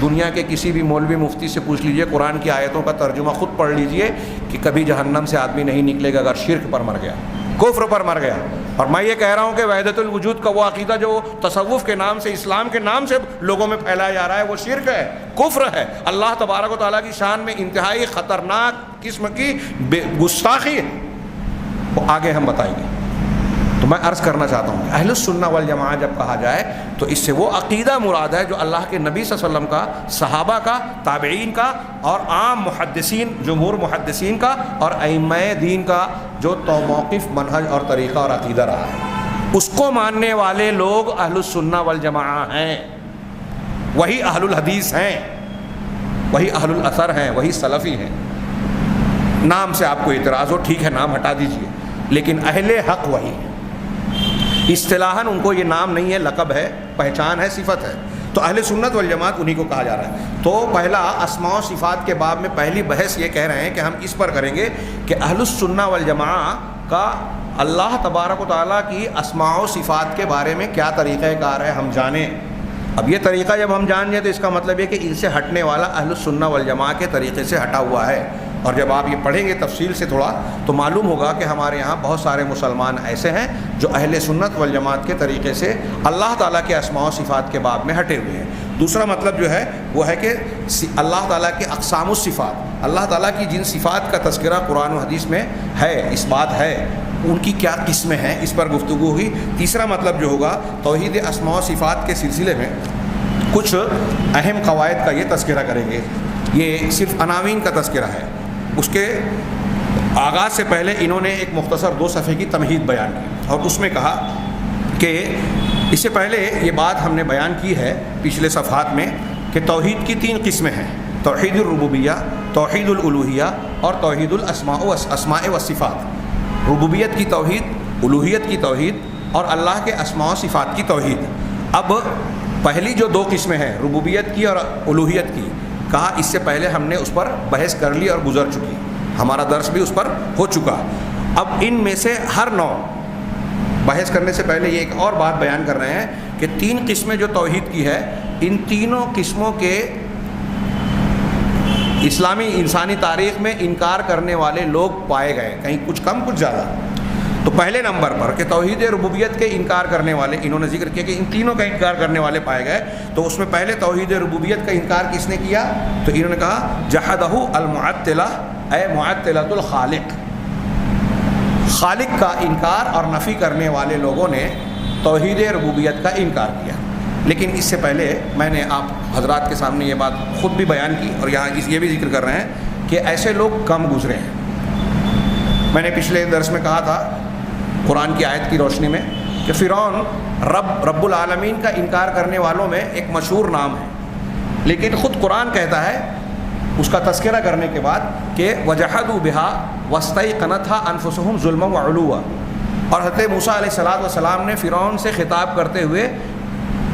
[SPEAKER 1] دنیا کے کسی بھی مولوی مفتی سے پوچھ لیجئے، قرآن کی آیتوں کا ترجمہ خود پڑھ لیجئے کہ کبھی جہنم سے آدمی نہیں نکلے گا اگر شرک پر مر گیا، کفر پر مر گیا۔ اور میں یہ کہہ رہا ہوں کہ وحدت الوجود کا وہ عقیدہ جو تصوف کے نام سے، اسلام کے نام سے لوگوں میں پھیلایا جا رہا ہے، وہ شرک ہے، کفر ہے، اللہ تبارک و تعالیٰ کی شان میں انتہائی خطرناک قسم کی گستاخی ہے، وہ آگے ہم بتائیں گے۔ تو میں عرض کرنا چاہتا ہوں کہ اہل السنہ والجماعہ جب کہا جائے تو اس سے وہ عقیدہ مراد ہے جو اللہ کے نبی صلی اللہ علیہ وسلم کا، صحابہ کا، تابعین کا اور عام محدثین، جمہور محدثین کا اور ائمہ دین کا جو موقف، منہج اور طریقہ اور عقیدہ رہا ہے، اس کو ماننے والے لوگ اہل السنہ والجماعہ ہیں، وہی اہل الحدیث ہیں، وہی اہل الاثر ہیں، وہی سلفی ہیں۔ نام سے آپ کو اعتراض ہو، ٹھیک ہے، نام ہٹا دیجئے، لیکن اہل حق وہی ہے۔ اصطلاحاً ان کو یہ نام نہیں ہے، لقب ہے، پہچان ہے، صفت ہے، تو اہل سنت والجماعت انہی کو کہا جا رہا ہے۔ تو پہلا اسماء و صفات کے باب میں پہلی بحث یہ کہہ رہے ہیں کہ ہم اس پر کریں گے کہ اہل السنہ والجماعہ کا اللہ تبارک و تعالیٰ کی اسماء و صفات کے بارے میں کیا طریقہ کار ہے، ہم جانیں۔ اب یہ طریقہ جب ہم جان جائیں تو اس کا مطلب یہ کہ ان سے ہٹنے والا اہل السنہ والجماعہ کے طریقے سے ہٹا ہوا ہے، اور جب آپ یہ پڑھیں گے تفصیل سے تھوڑا تو معلوم ہوگا کہ ہمارے یہاں بہت سارے مسلمان ایسے ہیں جو اہل سنت والجماعت کے طریقے سے اللہ تعالیٰ کے اسماء و صفات کے باب میں ہٹے ہوئے ہیں۔ دوسرا مطلب جو ہے وہ ہے کہ اللہ تعالیٰ کے اقسام الصفات، اللہ تعالیٰ کی جن صفات کا تذکرہ قرآن و حدیث میں ہے، اس بات ہے، ان کی کیا قسمیں ہیں، اس پر گفتگو ہوگی۔ تیسرا مطلب جو ہوگا، توحید اسماء و صفات کے سلسلے میں کچھ اہم قواعد کا یہ تذکرہ کریں گے۔ یہ صرف عناوین کا تذکرہ ہے، اس کے آغاز سے پہلے انہوں نے ایک مختصر 2 صفحے کی تمہید بیان کی، اور اس میں کہا کہ اس سے پہلے یہ بات ہم نے بیان کی ہے پچھلے صفحات میں کہ توحید کی 3 قسمیں ہیں، توحید الربوبیہ، توحید الالوہیہ اور توحید الاسماء والصفات۔ ربوبیت کی توحید، الوہیت کی توحید اور اللہ کے اسماء و صفات کی توحید۔ اب پہلی جو 2 قسمیں ہیں، ربوبیت کی اور الوہیت کی، کہا اس سے پہلے ہم نے اس پر بحث کر لی اور گزر چکی، ہمارا درس بھی اس پر ہو چکا۔ اب ان میں سے ہر نوع، بحث کرنے سے پہلے یہ ایک اور بات بیان کر رہے ہیں کہ 3 قسمیں جو توحید کی ہے، ان تینوں قسموں کے اسلامی انسانی تاریخ میں انکار کرنے والے لوگ پائے گئے، کہیں کچھ کم کچھ زیادہ۔ تو پہلے نمبر پر کہ توحید ربوبیت کے انکار کرنے والے، انہوں نے ذکر کیا کہ ان تینوں کا انکار کرنے والے پائے گئے، تو اس میں پہلے توحید ربوبیت کا انکار کس نے کیا؟ تو انہوں نے کہا جحدہ المعطلہ، اے معطلۃ الخالق، خالق کا انکار اور نفی کرنے والے لوگوں نے توحید ربوبیت کا انکار کیا۔ لیکن اس سے پہلے میں نے آپ حضرات کے سامنے یہ بات خود بھی بیان کی اور یہاں یہ بھی ذکر کر رہے ہیں کہ ایسے لوگ کم گزرے ہیں۔ میں نے پچھلے درس میں کہا تھا قرآن کی آیت کی روشنی میں کہ کہ فرعون رب العالمین کا انکار کرنے والوں میں ایک مشہور نام ہے، لیکن خود قرآن کہتا ہے اس کا تذکرہ کرنے کے بعد کہ وَجَحَدُوا بِهَا وَاسْتَيْقَنَتْهَا أَنفُسُهُمْ ظُلْمًا وَعُلُوًّا، اور حضرت موسیٰ علیہ السلام نے فرعون سے خطاب کرتے ہوئے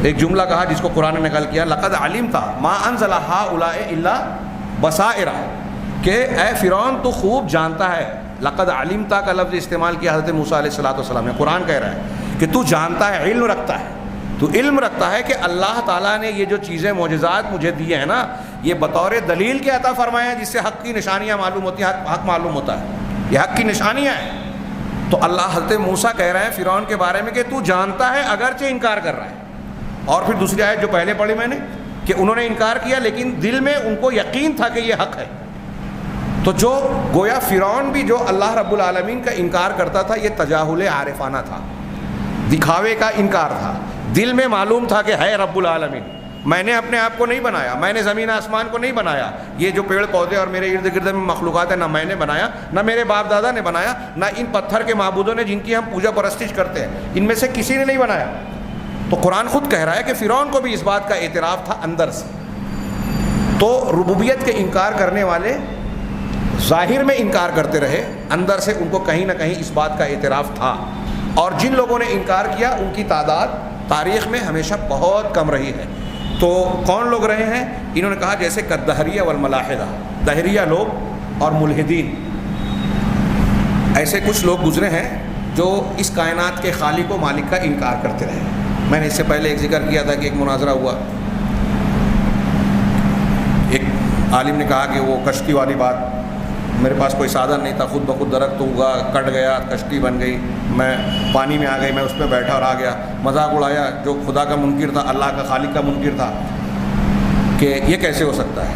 [SPEAKER 1] ایک جملہ کہا جس کو قرآن نے نقل کیا، لَقَدْ عَلِمْتَ مَا أَنزَلَ هَؤُلَاءِ إِلَّا بَصَائِرَ، کہ اے فرعون تو خوب جانتا ہے، لَقَدْ عَلِمْتَ کا لفظ استعمال کیا حضرت موسیٰ علیہ السلام نے، قرآن کہہ رہا ہے کہ تو جانتا ہے، علم رکھتا ہے، تو علم رکھتا ہے کہ اللہ تعالیٰ نے یہ جو چیزیں معجزات مجھے دیے ہیں نا، یہ بطور دلیل کے عطا فرمائے ہیں، جس سے حق کی نشانیاں معلوم ہوتی ہیں، حق معلوم ہوتا ہے، یہ حق کی نشانیاں ہیں۔ تو اللہ حضرت موسیٰ کہہ رہے ہیں فرعون کے بارے میں کہ تو جانتا ہے اگرچہ انکار کر رہا ہے۔ اور پھر دوسری آیت جو پہلے پڑھی میں نے کہ انہوں نے انکار کیا لیکن دل میں ان کو یقین تھا کہ یہ حق ہے۔ تو جو گویا فرعون بھی جو اللہ رب العالمین کا انکار کرتا تھا، یہ تجاہل عارفانہ تھا، دکھاوے کا انکار تھا، دل میں معلوم تھا کہ ہے رب العالمین، میں نے اپنے آپ کو نہیں بنایا، میں نے زمین آسمان کو نہیں بنایا، یہ جو پیڑ پودے اور میرے ارد گرد میں مخلوقات ہیں نہ میں نے بنایا، نہ میرے باپ دادا نے بنایا، نہ ان پتھر کے معبودوں نے جن کی ہم پوجا پرستش کرتے ہیں، ان میں سے کسی نے نہیں بنایا۔ تو قرآن خود کہہ رہا ہے کہ فرعون کو بھی اس بات کا اعتراف تھا اندر سے۔ تو ربوبیت کے انکار کرنے والے ظاہر میں انکار کرتے رہے، اندر سے ان کو کہیں نہ کہیں اس بات کا اعتراف تھا، اور جن لوگوں نے انکار کیا ان کی تعداد تاریخ میں ہمیشہ بہت کم رہی ہے۔ تو کون لوگ رہے ہیں؟ انہوں نے کہا جیسے کالدہریہ والملاحدہ، دہریہ لوگ اور ملحدین، ایسے کچھ لوگ گزرے ہیں جو اس کائنات کے خالق و مالک کا انکار کرتے رہے۔ میں نے اس سے پہلے ایک ذکر کیا تھا کہ ایک مناظرہ ہوا، ایک عالم نے کہا کہ وہ کشتی والی بات، میرے پاس کوئی سادھن نہیں تھا، خود بخود درخت ہوگا، کٹ گیا، کشتی بن گئی، میں پانی میں آ گئی، میں اس پہ بیٹھا اور آ گیا، مذاق اڑایا، جو خدا کا منکر تھا، اللہ کا خالق کا منکر تھا، کہ یہ کیسے ہو سکتا ہے؟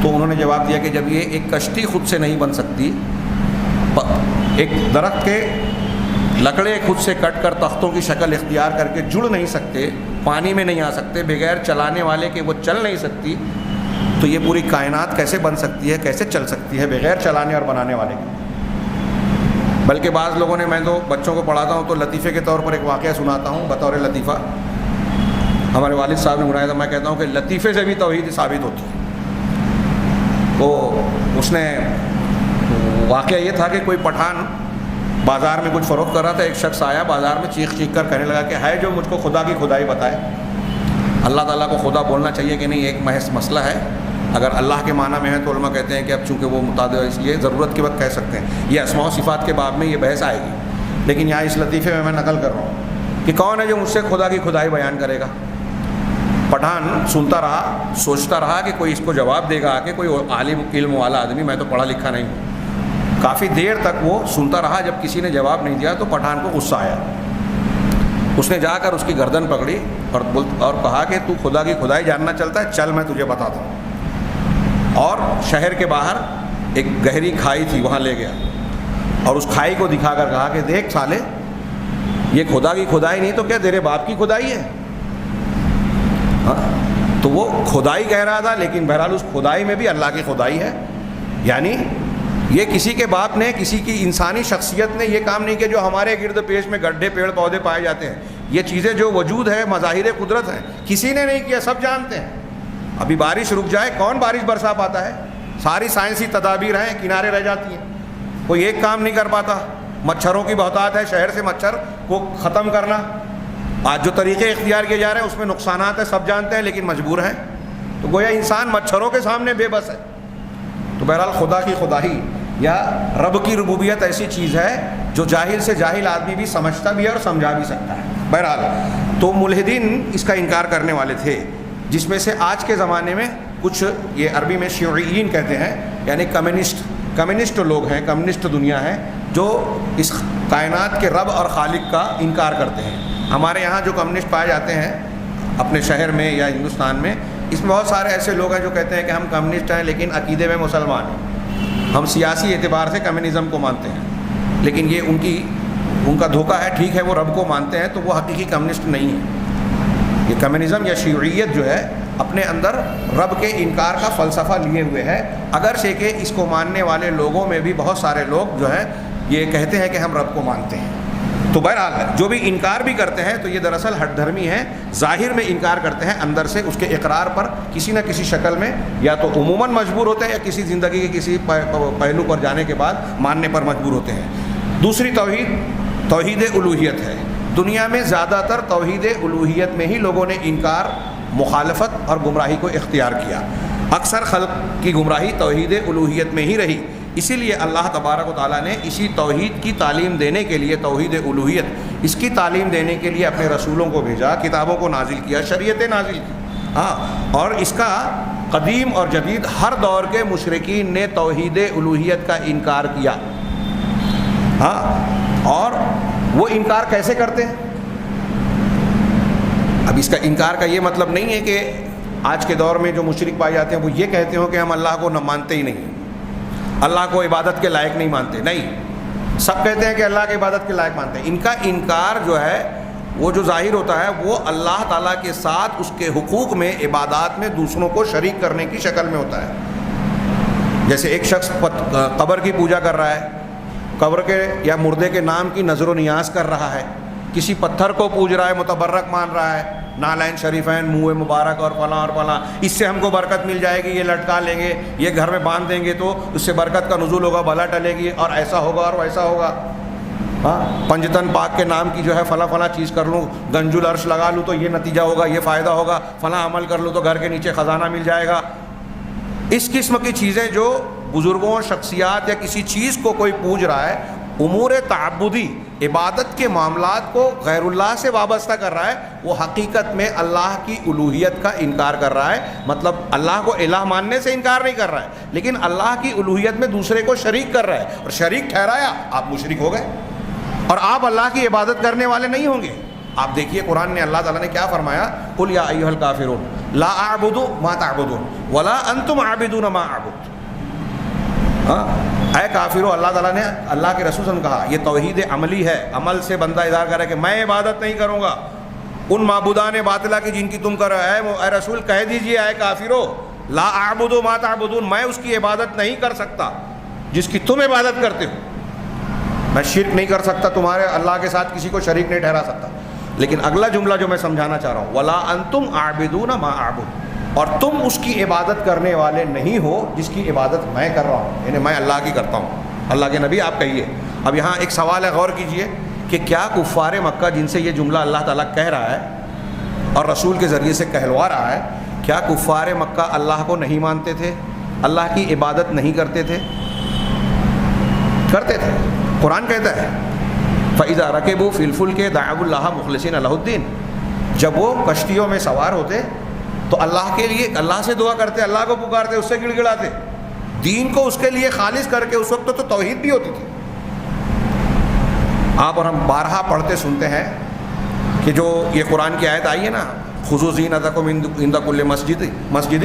[SPEAKER 1] تو انہوں نے جواب دیا کہ جب یہ ایک کشتی خود سے نہیں بن سکتی، ایک درخت کے لکڑے خود سے کٹ کر تختوں کی شکل اختیار کر کے جڑ نہیں سکتے، پانی میں نہیں آ سکتے، بغیر چلانے والے کے وہ چل نہیں سکتی، تو یہ پوری کائنات کیسے بن سکتی ہے، کیسے چل سکتی ہے بغیر چلانے اور بنانے والے کے؟ بلکہ بعض لوگوں نے، میں تو بچوں کو پڑھاتا ہوں تو لطیفے کے طور پر ایک واقعہ سناتا ہوں بطور لطیفہ، ہمارے والد صاحب نے بنایا تھا، میں کہتا ہوں کہ لطیفے سے بھی توحید ثابت ہوتی ہے۔ تو اس نے واقعہ یہ تھا کہ کوئی پٹھان بازار میں کچھ فروخت کر رہا تھا، ایک شخص آیا بازار میں چیخ چیخ کر کہنے لگا کہ ہے جو مجھ کو خدا کی خدائی بتائے، اللہ تعالیٰ کو خدا بولنا چاہیے کہ نہیں، ایک محض مسئلہ ہے، اگر اللہ کے معنی میں ہے تو علماء کہتے ہیں کہ اب چونکہ وہ متعدد ہے اس لیے ضرورت کے وقت کہہ سکتے ہیں، یہ اسماء و صفات کے باب میں یہ بحث آئے گی، لیکن یہاں اس لطیفے میں نقل کر رہا ہوں کہ کون ہے جو مجھ سے خدا کی خدائی بیان کرے گا۔ پٹھان سنتا رہا، سوچتا رہا کہ کوئی اس کو جواب دے گا کہ کوئی عالم علم والا آدمی، میں تو پڑھا لکھا نہیں ہوں۔ کافی دیر تک وہ سنتا رہا، جب کسی نے جواب نہیں دیا تو پٹھان کو غصہ آیا، اس نے جا کر اس کی گردن پکڑی اور کہا کہ تو خدا کی خدائی جاننا چلتا ہے، چل میں تجھے بتاتا ہوں، اور شہر کے باہر ایک گہری کھائی تھی وہاں لے گیا اور اس کھائی کو دکھا کر کہا کہ دیکھ سالے، یہ خدا کی خدائی نہیں تو کیا تیرے باپ کی خدائی ہے؟ ہاں، تو وہ خدائی کہہ رہا تھا لیکن بہرحال اس خدائی میں بھی اللہ کی خدائی ہے، یعنی یہ کسی کے باپ نے، کسی کی انسانی شخصیت نے یہ کام نہیں کیا جو ہمارے گرد پیش میں گڈھے پیڑ پودے پائے جاتے ہیں، یہ چیزیں جو وجود ہے مظاہر قدرت ہیں، کسی نے نہیں کیا، سب جانتے ہیں۔ ابھی بارش رک جائے، کون بارش برسا پاتا ہے؟ ساری سائنسی تدابیر ہیں، کنارے رہ جاتی ہیں، کوئی ایک کام نہیں کر پاتا۔ مچھروں کی بہتات ہے، شہر سے مچھر کو ختم کرنا، آج جو طریقے اختیار کیے جا رہے ہیں اس میں نقصانات ہیں، سب جانتے ہیں لیکن مجبور ہیں، تو گویا انسان مچھروں کے سامنے بے بس ہے۔ تو بہرحال خدا کی خدائی یا رب کی ربوبیت ایسی چیز ہے جو جاہل سے جاہل آدمی بھی سمجھتا بھی ہے اور سمجھا بھی سکتا ہے۔ بہرحال تو ملحدین اس کا انکار کرنے والے تھے، جس میں سے آج کے زمانے میں کچھ، یہ عربی میں شیوعیین کہتے ہیں، یعنی کمیونسٹ لوگ ہیں، کمیونسٹ دنیا ہے جو اس کائنات کے رب اور خالق کا انکار کرتے ہیں۔ ہمارے یہاں جو کمیونسٹ پائے جاتے ہیں اپنے شہر میں یا ہندوستان میں، اس میں بہت سارے ایسے لوگ ہیں جو کہتے ہیں کہ ہم کمیونسٹ ہیں لیکن عقیدے میں مسلمان ہیں، ہم سیاسی اعتبار سے کمیونزم کو مانتے ہیں، لیکن یہ ان کا دھوکہ ہے۔ ٹھیک ہے وہ رب کو مانتے ہیں تو وہ حقیقی کمیونسٹ نہیں ہے۔ یہ کمیونزم یا شیوعیت جو ہے اپنے اندر رب کے انکار کا فلسفہ لیے ہوئے ہے، اگرچہ کہ اس کو ماننے والے لوگوں میں بھی بہت سارے لوگ جو ہیں یہ کہتے ہیں کہ ہم رب کو مانتے ہیں۔ تو بہرحال جو بھی انکار بھی کرتے ہیں تو یہ دراصل ہٹ دھرمی ہیں، ظاہر میں انکار کرتے ہیں، اندر سے اس کے اقرار پر کسی نہ کسی شکل میں یا تو عموماً مجبور ہوتے ہیں یا کسی زندگی کے کسی پہلو پر جانے کے بعد ماننے پر مجبور ہوتے ہیں۔ دوسری توحید الوہیت ہے۔ دنیا میں زیادہ تر توحید الوہیت میں ہی لوگوں نے انکار، مخالفت اور گمراہی کو اختیار کیا۔ اکثر خلق کی گمراہی توحید الوہیت میں ہی رہی، اسی لیے اللہ تبارک و تعالیٰ نے اسی توحید کی تعلیم دینے کے لیے، توحید الوہیت اس کی تعلیم دینے کے لیے اپنے رسولوں کو بھیجا، کتابوں کو نازل کیا، شریعتیں نازل کی۔ اور اس کا قدیم اور جدید ہر دور کے مشرکین نے توحید الوہیت کا انکار کیا۔ اور وہ انکار کیسے کرتے ہیں؟ اب اس کا انکار کا یہ مطلب نہیں ہے کہ آج کے دور میں جو مشرک پائے جاتے ہیں وہ یہ کہتے ہو کہ ہم اللہ کو نہ مانتے ہی نہیں، اللہ کو عبادت کے لائق نہیں مانتے۔ نہیں، سب کہتے ہیں کہ اللہ کی عبادت کے لائق مانتے ہیں۔ ان کا انکار جو ہے وہ جو ظاہر ہوتا ہے وہ اللہ تعالیٰ کے ساتھ اس کے حقوق میں، عبادات میں دوسروں کو شریک کرنے کی شکل میں ہوتا ہے۔ جیسے ایک شخص قبر کی پوجا کر رہا ہے، قبر کے یا مردے کے نام کی نظر و نیاز کر رہا ہے، کسی پتھر کو پوج رہا ہے، متبرک مان رہا ہے، نالین شریفین، منہ مبارک اور فلاں، اس سے ہم کو برکت مل جائے گی، یہ لٹکا لیں گے، یہ گھر میں باندھ دیں گے تو اس سے برکت کا نزول ہوگا، بلا ٹلے گی، اور ایسا ہوگا اور ویسا ہوگا۔ پنجتن پاک کے نام کی جو ہے فلاں چیز کر لوں، گنج العرش لگا لوں تو یہ نتیجہ ہوگا، یہ فائدہ ہوگا، فلاں عمل کر لوں تو گھر کے نیچے خزانہ مل جائے گا۔ اس قسم کی چیزیں جو بزرگوں، شخصیات یا کسی چیز کو کوئی پوج رہا ہے، امور تعبدی، عبادت کے معاملات کو غیر اللہ سے وابستہ کر رہا ہے، وہ حقیقت میں اللہ کی الوہیت کا انکار کر رہا ہے۔ مطلب اللہ کو الہ ماننے سے انکار نہیں کر رہا ہے، لیکن اللہ کی الوہیت میں دوسرے کو شریک کر رہا ہے، اور شریک ٹھہرایا، آپ مشرک ہو گئے، اور آپ اللہ کی عبادت کرنے والے نہیں ہوں گے۔ آپ دیکھیے قرآن نے، اللہ تعالیٰ نے کیا فرمایا؟ قل یا ایھا الکافرون لا اعبد ما تعبدون ولا انتم عابدون ما اعبد۔ اے کافرو، اللہ تعالیٰ نے اللہ کے رسول صلی اللہ علیہ وسلم کہا، یہ توحید عملی ہے، عمل سے بندہ اظہار کرے کہ میں عبادت نہیں کروں گا ان معبودان باطلہ کی جن کی تم کر رہے ہو۔ اے رسول کہہ دیجئے، اے کافرو، لا اعبد ما تعبدون، میں اس کی عبادت نہیں کر سکتا جس کی تم عبادت کرتے ہو، میں شرک نہیں کر سکتا، تمہارے اللہ کے ساتھ کسی کو شریک نہیں ٹھہرا سکتا۔ لیکن اگلا جملہ جو میں سمجھانا چاہ رہا ہوں، ولا انتم عابدون ما اعبد، اور تم اس کی عبادت کرنے والے نہیں ہو جس کی عبادت میں کر رہا ہوں، یعنی میں اللہ کی کرتا ہوں۔ اللہ کے نبی آپ کہیے۔ اب یہاں ایک سوال ہے، غور کیجئے کہ کیا کفار مکہ جن سے یہ جملہ اللہ تعالیٰ کہہ رہا ہے اور رسول کے ذریعے سے کہلوا رہا ہے، کیا کفار مکہ اللہ کو نہیں مانتے تھے، اللہ کی عبادت نہیں کرتے تھے؟ کرتے تھے۔ قرآن کہتا ہے فَإِذَا رَكِبُوا فِي الْفُلْكِ دَعَوُا اللَّهَ مُخْلِصِينَ لَهُ الدِّينَ، جب وہ کشتیوں میں سوار ہوتے تو اللہ کے لیے، اللہ سے دعا کرتے، اللہ کو پکارتے، اس سے گڑ گڑاتے، دین کو اس کے لیے خالص کر کے۔ اس وقت تو توحید بھی ہوتی تھی۔ آپ اور ہم بارہا پڑھتے سنتے ہیں کہ جو یہ قرآن کی آیت آئی ہے نا، خُذُوا زِینَتَکُم عِنْدَ کُلِّ مسجد،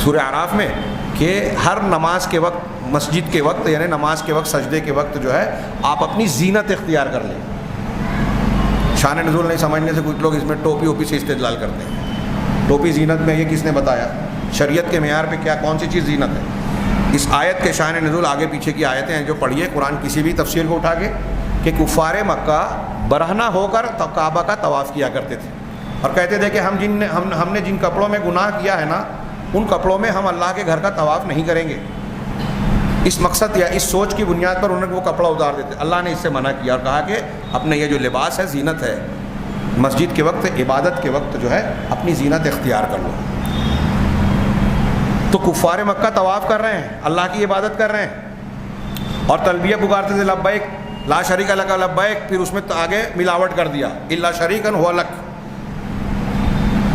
[SPEAKER 1] سورہ اعراف میں، کہ ہر نماز کے وقت، مسجد کے وقت، یعنی نماز کے وقت، سجدے کے وقت جو ہے آپ اپنی زینت اختیار کر لیں۔ شان نزول نہیں سمجھنے سے کچھ لوگ اس میں ٹوپی ووپی سے استدلال کرتے ہیں۔ ٹوپی زینت میں، یہ کس نے بتایا؟ شریعت کے معیار پہ کیا کون سی چیز زینت ہے؟ اس آیت کے شان نزول آگے پیچھے کی آیتیں ہیں جو پڑھیے قرآن کسی بھی تفسیر کو اٹھا کے، کہ کفار مکہ برہنہ ہو کر کعبہ کا طواف کیا کرتے تھے اور کہتے تھے کہ ہم نے جن کپڑوں میں گناہ کیا ہے نا، ان کپڑوں میں ہم اللہ کے گھر کا طواف نہیں کریں گے۔ اس مقصد یا اس سوچ کی بنیاد پر انہوں نے وہ کپڑا اتار دیتے۔ اللہ نے اس سے منع کیا اور کہا کہ اپنے یہ جو لباس ہے، زینت ہے، مسجد کے وقت، عبادت کے وقت جو ہے اپنی زینت اختیار کر لو۔ تو کفار مکہ طواف کر رہے ہیں، اللہ کی عبادت کر رہے ہیں اور تلبیہ پکارتے تھے، لبیک لا شریک لک لبیک، پھر اس میں آگے ملاوٹ کر دیا، الا شریکا هو لک۔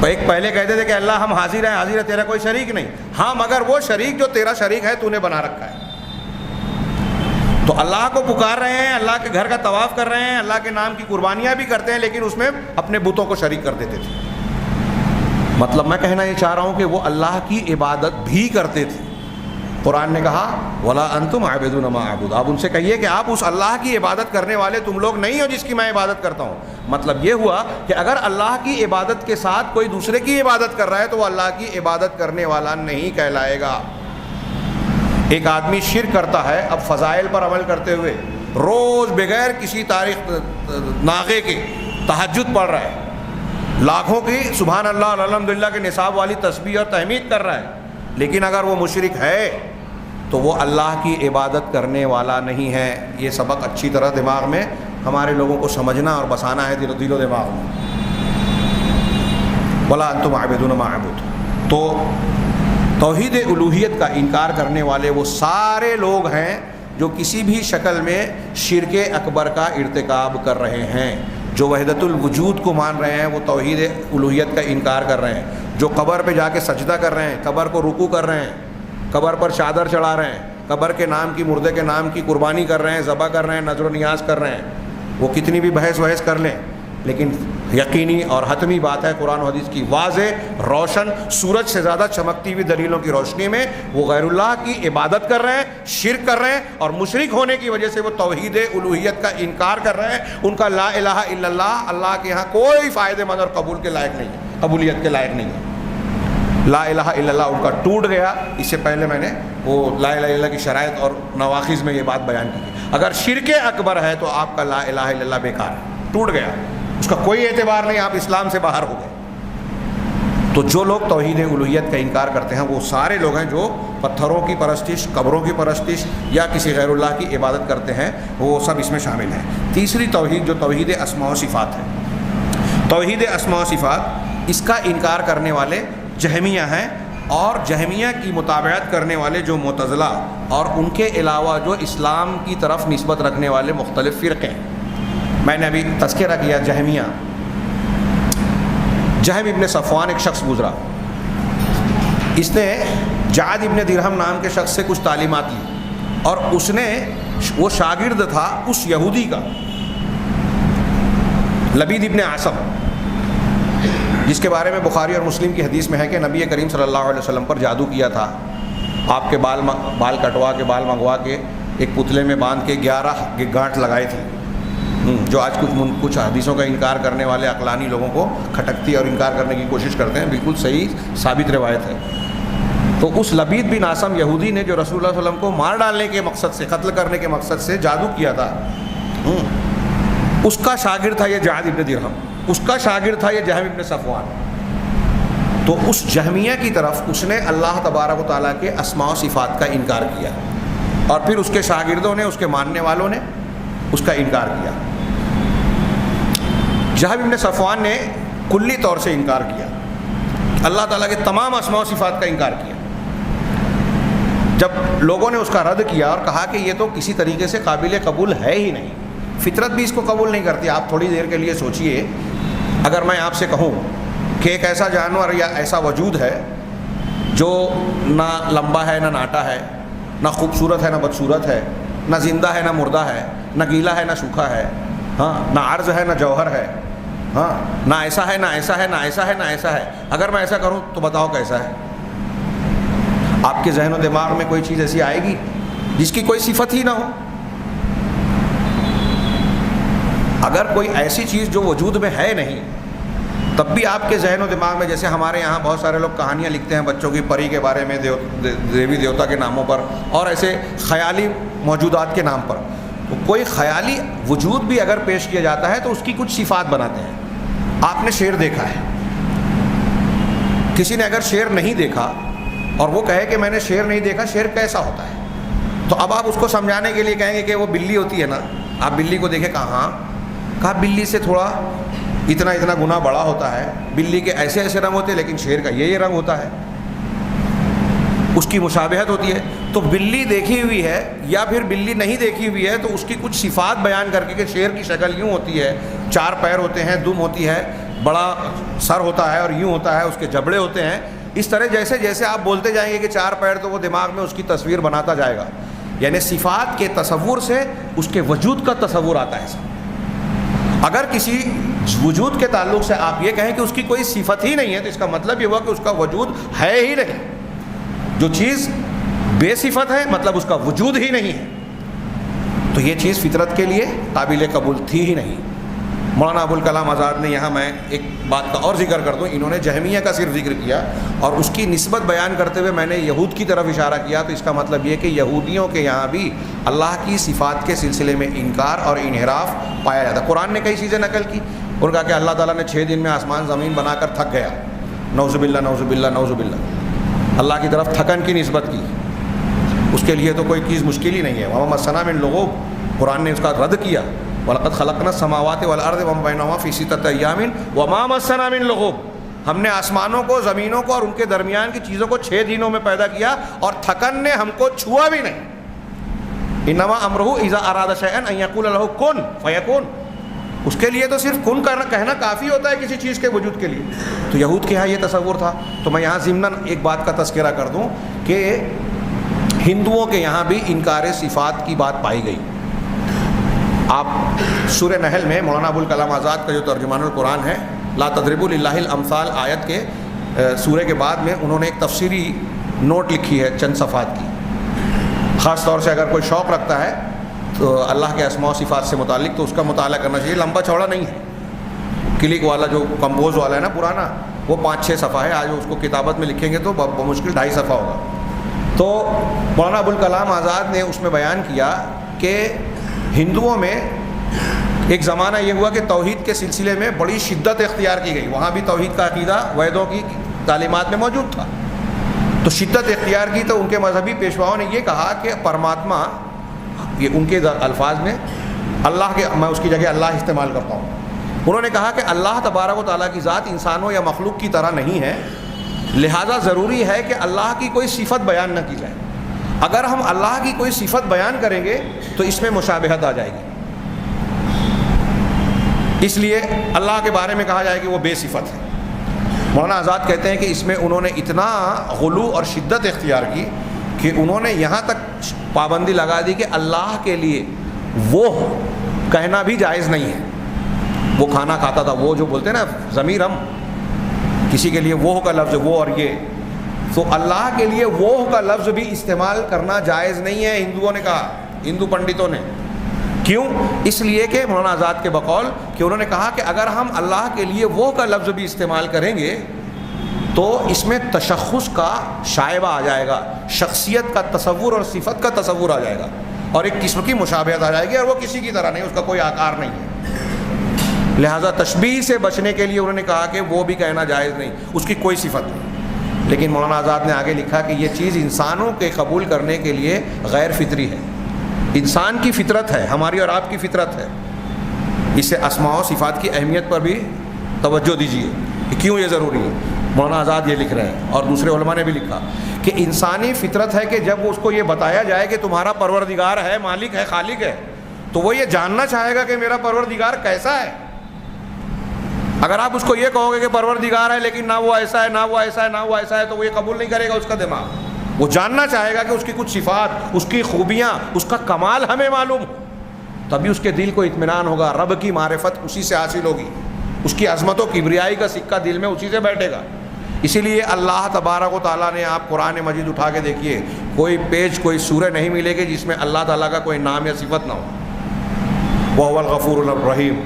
[SPEAKER 1] ایک پہلے کہتے تھے کہ اللہ ہم حاضر ہیں، حاضر ہے، تیرا کوئی شریک نہیں، ہاں مگر وہ شریک جو تیرا شریک ہے تو نے بنا رکھا ہے۔ تو اللہ کو پکار رہے ہیں، اللہ کے گھر کا طواف کر رہے ہیں، اللہ کے نام کی قربانیاں بھی کرتے ہیں، لیکن اس میں اپنے بتوں کو شریک کر دیتے تھے۔ مطلب میں کہنا یہ چاہ رہا ہوں کہ وہ اللہ کی عبادت بھی کرتے تھے۔ قرآن نے کہا وَلَا أَنْتُمْ عَابِدُونَ مَا أَعْبُدُ، آپ ان سے کہیے کہ آپ اس اللہ کی عبادت کرنے والے تم لوگ نہیں ہو جس کی میں عبادت کرتا ہوں۔ مطلب یہ ہوا کہ اگر اللہ کی عبادت کے ساتھ کوئی دوسرے کی عبادت کر رہا ہے تو وہ اللہ کی عبادت کرنے والا نہیں کہلائے گا۔ ایک آدمی شرک کرتا ہے، اب فضائل پر عمل کرتے ہوئے روز بغیر کسی تاریخ ناغے کے تہجد پڑھ رہا ہے، لاکھوں کی سبحان اللہ الحمدللہ کے نصاب والی تسبیح اور تحمید کر رہا ہے، لیکن اگر وہ مشرک ہے تو وہ اللہ کی عبادت کرنے والا نہیں ہے۔ یہ سبق اچھی طرح دماغ میں ہمارے لوگوں کو سمجھنا اور بسانا ہے دل و دماغ میں۔ وَلَا أَنْتُمْ عَابِدُونَ مَا أَعْبُدُ۔ تو توحید الوہیت کا انکار کرنے والے وہ سارے لوگ ہیں جو کسی بھی شکل میں شرک اکبر کا ارتکاب کر رہے ہیں۔ جو وحدت الوجود کو مان رہے ہیں وہ توحید الوہیت کا انکار کر رہے ہیں۔ جو قبر پہ جا کے سجدہ کر رہے ہیں، قبر کو رکوع کر رہے ہیں، قبر پر چادر چڑھا رہے ہیں، قبر کے نام کی، مردے کے نام کی قربانی کر رہے ہیں، ذبح کر رہے ہیں، نذر و نیاز کر رہے ہیں، وہ کتنی بھی بحث وحث کر لیں، لیکن یقینی اور حتمی بات ہے قرآن و حدیث کی واضح روشن سورج سے زیادہ چمکتی ہوئی دلیلوں کی روشنی میں وہ غیر اللہ کی عبادت کر رہے ہیں، شرک کر رہے ہیں، اور مشرک ہونے کی وجہ سے وہ توحید الوہیت کا انکار کر رہے ہیں۔ ان کا لا الہ الا اللہ اللہ کے ہاں کوئی فائدہ مند اور قبول کے لائق نہیں ہے، قبولیت کے لائق نہیں ہے۔ لا الہ الا اللہ ان کا ٹوٹ گیا۔ اس سے پہلے میں نے وہ لا الہ الا اللہ کی شرائط اور نواقض میں یہ بات بیان کی تھی۔ اگر شرک اکبر ہے تو آپ کا لا الہ الا اللہ بیکار ہے، ٹوٹ گیا، اس کا کوئی اعتبار نہیں، آپ اسلام سے باہر ہو گئے۔ تو جو لوگ توحید الوہیت کا انکار کرتے ہیں وہ سارے لوگ ہیں جو پتھروں کی پرستش، قبروں کی پرستش یا کسی غیر اللہ کی عبادت کرتے ہیں، وہ سب اس میں شامل ہیں۔ تیسری توحید جو توحید اسماء و صفات ہے، توحید اسماء و صفات، اس کا انکار کرنے والے جہمیہ ہیں، اور جہمیہ کی متابعت کرنے والے جو معتزلہ اور ان کے علاوہ جو اسلام کی طرف نسبت رکھنے والے مختلف فرقے ہیں۔ میں نے ابھی تذکرہ کیا جہمیہ، جہم ابن صفوان ایک شخص گزرا، اس نے جعد ابن درہم نام کے شخص سے کچھ تعلیمات لی، اور اس نے، وہ شاگرد تھا اس یہودی کا لبید ابن عاصم، جس کے بارے میں بخاری اور مسلم کی حدیث میں ہے کہ نبی کریم صلی اللہ علیہ وسلم پر جادو کیا تھا، آپ کے بال کٹوا کے، بال منگوا کے ایک پتلے میں باندھ کے 11 گانٹھ لگائے تھے، جو آج کچھ حدیثوں کا انکار کرنے والے عقلانی لوگوں کو کھٹکتی اور انکار کرنے کی کوشش کرتے ہیں، بالکل صحیح ثابت روایت ہے۔ تو اس لبید بن عاصم یہودی نے جو رسول اللہ صلی اللہ علیہ وسلم کو مار ڈالنے کے مقصد سے، قتل کرنے کے مقصد سے جادو کیا تھا، اس کا شاگرد تھا یہ جعد ابن درہم، اس کا شاگرد تھا یہ جہم ابن صفوان۔ تو اس جہمیہ کی طرف اس نے اللہ تبارک و تعالیٰ کے اسماء و صفات کا انکار کیا، اور پھر اس کے شاگردوں نے، اس کے ماننے والوں نے اس کا انکار کیا۔ جہم ابن صفوان نے کلی طور سے انکار کیا، اللہ تعالیٰ کے تمام اسماء و صفات کا انکار کیا۔ جب لوگوں نے اس کا رد کیا اور کہا کہ یہ تو کسی طریقے سے قابل قبول ہے ہی نہیں، فطرت بھی اس کو قبول نہیں کرتی۔ آپ تھوڑی دیر کے لیے سوچئے، اگر میں آپ سے کہوں کہ ایک ایسا جانور یا ایسا وجود ہے جو نہ لمبا ہے، نہ ناٹا ہے، نہ خوبصورت ہے، نہ بدصورت ہے، نہ زندہ ہے، نہ مردہ ہے، نہ گیلا ہے، نہ سوکھا ہے، ہاں، نہ عرض ہے، نہ جوہر ہے، ہاں، نہ ایسا ہے، نہ ایسا ہے، نہ ایسا ہے، نہ ایسا ہے، اگر میں ایسا کروں تو بتاؤ کیسا ہے؟ آپ کے ذہن و دماغ میں کوئی چیز ایسی آئے گی جس کی کوئی صفت ہی نہ ہو؟ اگر کوئی ایسی چیز جو وجود میں ہے نہیں، تب بھی آپ کے ذہن و دماغ میں، جیسے ہمارے یہاں بہت سارے لوگ کہانیاں لکھتے ہیں بچوں کی، پری کے بارے میں، دیوی دیوتا کے ناموں پر، اور ایسے خیالی موجودات کے نام پر، تو کوئی خیالی وجود بھی اگر پیش کیا جاتا ہے تو اس کی کچھ صفات بناتے ہیں۔ آپ نے شیر دیکھا ہے، کسی نے اگر شیر نہیں دیکھا اور وہ کہے کہ میں نے شیر نہیں دیکھا، شیر کیسا ہوتا ہے، تو اب آپ اس کو سمجھانے کے لیے کہیں گے کہ وہ بلی ہوتی ہے نا، آپ بلی کو دیکھیں، کہاں، کہا بلی سے تھوڑا اتنا گنا بڑا ہوتا ہے، بلی کے ایسے ایسے رنگ ہوتے ہیں، لیکن شیر کا یہ رنگ ہوتا ہے، اس کی مشابہت ہوتی ہے۔ تو بلی دیکھی ہوئی ہے یا پھر بلی نہیں دیکھی ہوئی ہے تو اس کی کچھ صفات بیان کر کے کہ شیر کی شکل یوں ہوتی ہے، 4 پیر ہوتے ہیں، دم ہوتی ہے، بڑا سر ہوتا ہے اور یوں ہوتا ہے، اس کے جبڑے ہوتے ہیں، اس طرح جیسے جیسے آپ بولتے جائیں گے کہ 4 پیر، تو وہ دماغ میں اس کی تصویر بناتا جائے گا۔ یعنی صفات کے تصور سے اس کے وجود کا تصور آتا ہے۔ اگر کسی وجود کے تعلق سے آپ یہ کہیں کہ اس کی کوئی صفت ہی نہیں ہے، تو اس کا مطلب یہ ہوا کہ اس کا وجود ہے ہی نہیں۔ جو چیز بے صفت ہے مطلب اس کا وجود ہی نہیں ہے، تو یہ چیز فطرت کے لیے قابل قبول تھی ہی نہیں۔ مولانا ابوالکلام آزاد نے یہاں میں ایک بات کا اور ذکر کر دوں، انہوں نے جہمیہ کا صرف ذکر کیا اور اس کی نسبت بیان کرتے ہوئے میں نے یہود کی طرف اشارہ کیا، تو اس کا مطلب یہ کہ یہودیوں کے یہاں بھی اللہ کی صفات کے سلسلے میں انکار اور انحراف پایا جاتا ہے۔ قرآن نے کئی چیزیں نقل کی اور کہا کہ اللہ تعالیٰ نے 6 دن میں آسمان زمین بنا کر تھک گیا، نعوذ باللہ نعوذ باللہ نعوذ باللہ، اللہ کی طرف تھکن کی نسبت کی، اس کے لیے تو کوئی چیز مشکل ہی نہیں ہے۔ وَمَا مَسَّنَا مِن لُغُوبٍ، قرآن نے اس کا رد کیا، وَلَقَدْ خَلَقْنَا السَّمَاوَاتِ وَالْأَرْضَ وَمَا بَيْنَهُمَا فِي سِتَّةِ أَيَّامٍ وَمَا مَسَّنَا مِن لُغُوبٍ، ہم نے آسمانوں کو، زمینوں کو اور ان کے درمیان کی چیزوں کو 6 دنوں میں پیدا کیا اور تھکن نے ہم کو چھوا بھی نہیں۔ إِنَّمَا أَمْرُهُ إِذَا أَرَادَ شَيْئًا أَن يَقُولَ لَهُ كُن فَيَكُونُ، اس کے لیے تو صرف کن کہنا کافی ہوتا ہے کسی چیز کے وجود کے لیے۔ تو یہود کے یہاں یہ تصور تھا۔ تو میں یہاں ضمناً ایک بات کا تذکرہ کر دوں کہ ہندوؤں کے یہاں بھی انکار صفات کی بات پائی گئی۔ آپ سورہ نحل میں مولانا ابوالکلام آزاد کا جو ترجمان القرآن ہے، لا تضربوا للہ الامثال آیت کے سورہ کے بعد میں انہوں نے ایک تفسیری نوٹ لکھی ہے چند صفحات کی۔ خاص طور سے اگر کوئی شوق رکھتا ہے تو اللہ کے اسماء و صفات سے متعلق تو اس کا مطالعہ کرنا چاہیے، لمبا چوڑا نہیں ہے۔ کلک والا جو کمپوز والا ہے نا پرانا، وہ 5-6 صفحہ ہے، آج اس کو کتابت میں لکھیں گے تو بمشکل 2.5 صفحہ ہوگا۔ تو مولانا ابوالکلام آزاد نے اس میں بیان کیا کہ ہندوؤں میں ایک زمانہ یہ ہوا کہ توحید کے سلسلے میں بڑی شدت اختیار کی گئی، وہاں بھی توحید کا عقیدہ ویدوں کی تعلیمات میں موجود تھا، تو شدت اختیار کی۔ تو ان کے مذہبی پیشواؤں نے یہ کہا کہ پرماتما، یہ ان کے الفاظ میں اللہ کے، میں اس کی جگہ اللہ استعمال کرتا ہوں، انہوں نے کہا کہ اللہ تبارک و تعالیٰ کی ذات انسانوں یا مخلوق کی طرح نہیں ہے، لہٰذا ضروری ہے کہ اللہ کی کوئی صفت بیان نہ کی جائے۔ اگر ہم اللہ کی کوئی صفت بیان کریں گے تو اس میں مشابہت آ جائے گی، اس لیے اللہ کے بارے میں کہا جائے کہ وہ بے صفت ہے۔ مولانا آزاد کہتے ہیں کہ اس میں انہوں نے اتنا غلو اور شدت اختیار کی کہ انہوں نے یہاں تک پابندی لگا دی کہ اللہ کے لیے وہ کہنا بھی جائز نہیں ہے۔ وہ کھانا کھاتا تھا، وہ جو بولتے ہیں نا ضمیر، ہم کسی کے لیے وہ کا لفظ وہ اور یہ، تو اللہ کے لیے وہ کا لفظ بھی استعمال کرنا جائز نہیں ہے، ہندوؤں نے کہا، ہندو پنڈتوں نے۔ کیوں؟ اس لیے کہ مولانا آزاد کے بقول کہ انہوں نے کہا کہ اگر ہم اللہ کے لیے وہ کا لفظ بھی استعمال کریں گے تو اس میں تشخص کا شائبہ آ جائے گا، شخصیت کا تصور اور صفت کا تصور آ جائے گا، اور ایک قسم کی مشابہت آ جائے گی، اور وہ کسی کی طرح نہیں، اس کا کوئی آکار نہیں ہے۔ لہذا تشبیہ سے بچنے کے لیے انہوں نے کہا کہ وہ بھی کہنا جائز نہیں، اس کی کوئی صفت نہیں۔ لیکن مولانا آزاد نے آگے لکھا کہ یہ چیز انسانوں کے قبول کرنے کے لیے غیر فطری ہے، انسان کی فطرت ہے، ہماری اور آپ کی فطرت ہے۔ اس سے اسماء و صفات کی اہمیت پر بھی توجہ دیجیے کہ کیوں یہ ضروری ہے۔ مولانا آزاد یہ لکھ رہے ہیں اور دوسرے علماء نے بھی لکھا کہ انسانی فطرت ہے کہ جب اس کو یہ بتایا جائے کہ تمہارا پروردگار ہے، مالک ہے، خالق ہے، تو وہ یہ جاننا چاہے گا کہ میرا پروردگار کیسا ہے۔ اگر آپ اس کو یہ کہو گے کہ پروردگار ہے لیکن نہ وہ ایسا ہے، نہ وہ ایسا ہے، نہ وہ ایسا ہے، تو وہ یہ قبول نہیں کرے گا، اس کا دماغ وہ جاننا چاہے گا کہ اس کی کچھ صفات، اس کی خوبیاں، اس کا کمال ہمیں معلوم ہو، تبھی اس کے دل کو اطمینان ہوگا، رب کی معرفت اسی سے حاصل ہوگی، اس کی عظمت و کبریائی کا سکہ دل میں اسی سے بیٹھے گا۔ اسی لیے اللہ تبارک و تعالیٰ نے، آپ قرآن مجید اٹھا کے دیکھیے، کوئی پیج، کوئی سورہ نہیں ملے گی جس میں اللہ تعالیٰ کا کوئی نام یا صفت نہ ہو۔ وَهُوَ الْغَفُورُ الرَّحِيمُ،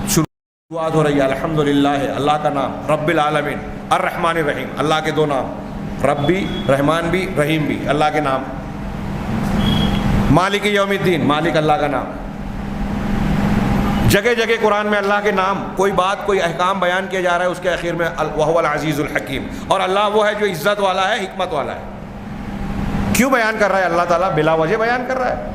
[SPEAKER 1] شروعات ہو رہی ہے الحمدللہ، اللہ کا نام، رب العالمین، الرحمن الرحیم، اللہ کے 2 نام، رب بھی، رحمان بھی، رحیم بھی، اللہ کے نام، مالک یوم الدین، مالک اللہ کا نام۔ جگہ جگہ قرآن میں اللہ کے نام، کوئی بات، کوئی احکام بیان کیا جا رہا ہے، اس کے آخر میں وَهُوَ الْعَزِيزُ الْحَكِيمُ، اور اللہ وہ ہے جو عزت والا ہے، حکمت والا ہے۔ کیوں بیان کر رہا ہے اللہ تعالیٰ؟ بلا وجہ بیان کر رہا ہے۔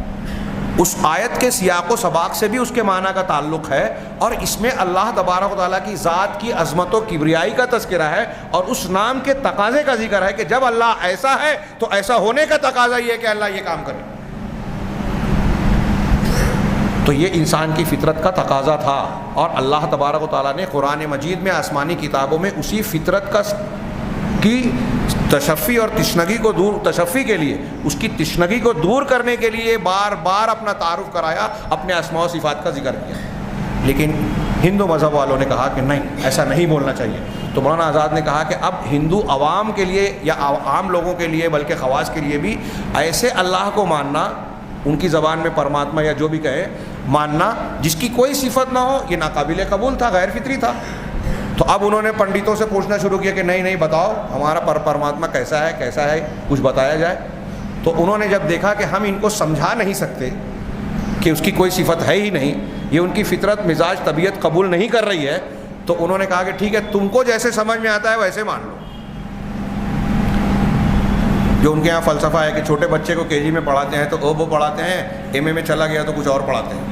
[SPEAKER 1] اس آیت کے سیاق و سباق سے بھی اس کے معنی کا تعلق ہے، اور اس میں اللہ تبارک و تعالیٰ کی ذات کی عظمت و کبریائی کا تذکرہ ہے، اور اس نام کے تقاضے کا ذکر ہے کہ جب اللہ ایسا ہے تو ایسا ہونے کا تقاضا یہ ہے کہ اللہ یہ کام کرے۔ تو یہ انسان کی فطرت کا تقاضا تھا، اور اللہ تبارک و تعالیٰ نے قرآن مجید میں، آسمانی کتابوں میں اسی فطرت کی تشفی اور تشنگی کو دور، تشفی کے لیے، اس کی تشنگی کو دور کرنے کے لیے بار بار اپنا تعارف کرایا، اپنے اسماء و صفات کا ذکر کیا۔ لیکن ہندو مذہب والوں نے کہا کہ نہیں، ایسا نہیں بولنا چاہیے۔ تو مولانا آزاد نے کہا کہ اب ہندو عوام کے لیے یا عام لوگوں کے لیے، بلکہ خواص کے لیے بھی ایسے اللہ کو ماننا، ان کی زبان میں پرماتما یا جو بھی کہے، ماننا جس کی کوئی صفت نہ ہو یہ ناقابل قبول تھا، غیر فطری تھا۔ تو اب انہوں نے پنڈتوں سے پوچھنا شروع کیا کہ نہیں بتاؤ ہمارا پرماتما کیسا ہے کچھ بتایا جائے۔ تو انہوں نے جب دیکھا کہ ہم ان کو سمجھا نہیں سکتے کہ اس کی کوئی صفت ہے ہی نہیں، یہ ان کی فطرت مزاج طبیعت قبول نہیں کر رہی ہے، تو انہوں نے کہا کہ ٹھیک ہے تم کو جیسے سمجھ میں آتا ہے ویسے مان لو۔ جو ان کے یہاں فلسفہ ہے کہ چھوٹے بچے کو کے جی میں پڑھاتے ہیں تو وہ پڑھاتے ہیں، ایم اے میں چلا گیا تو کچھ اور پڑھاتے ہیں۔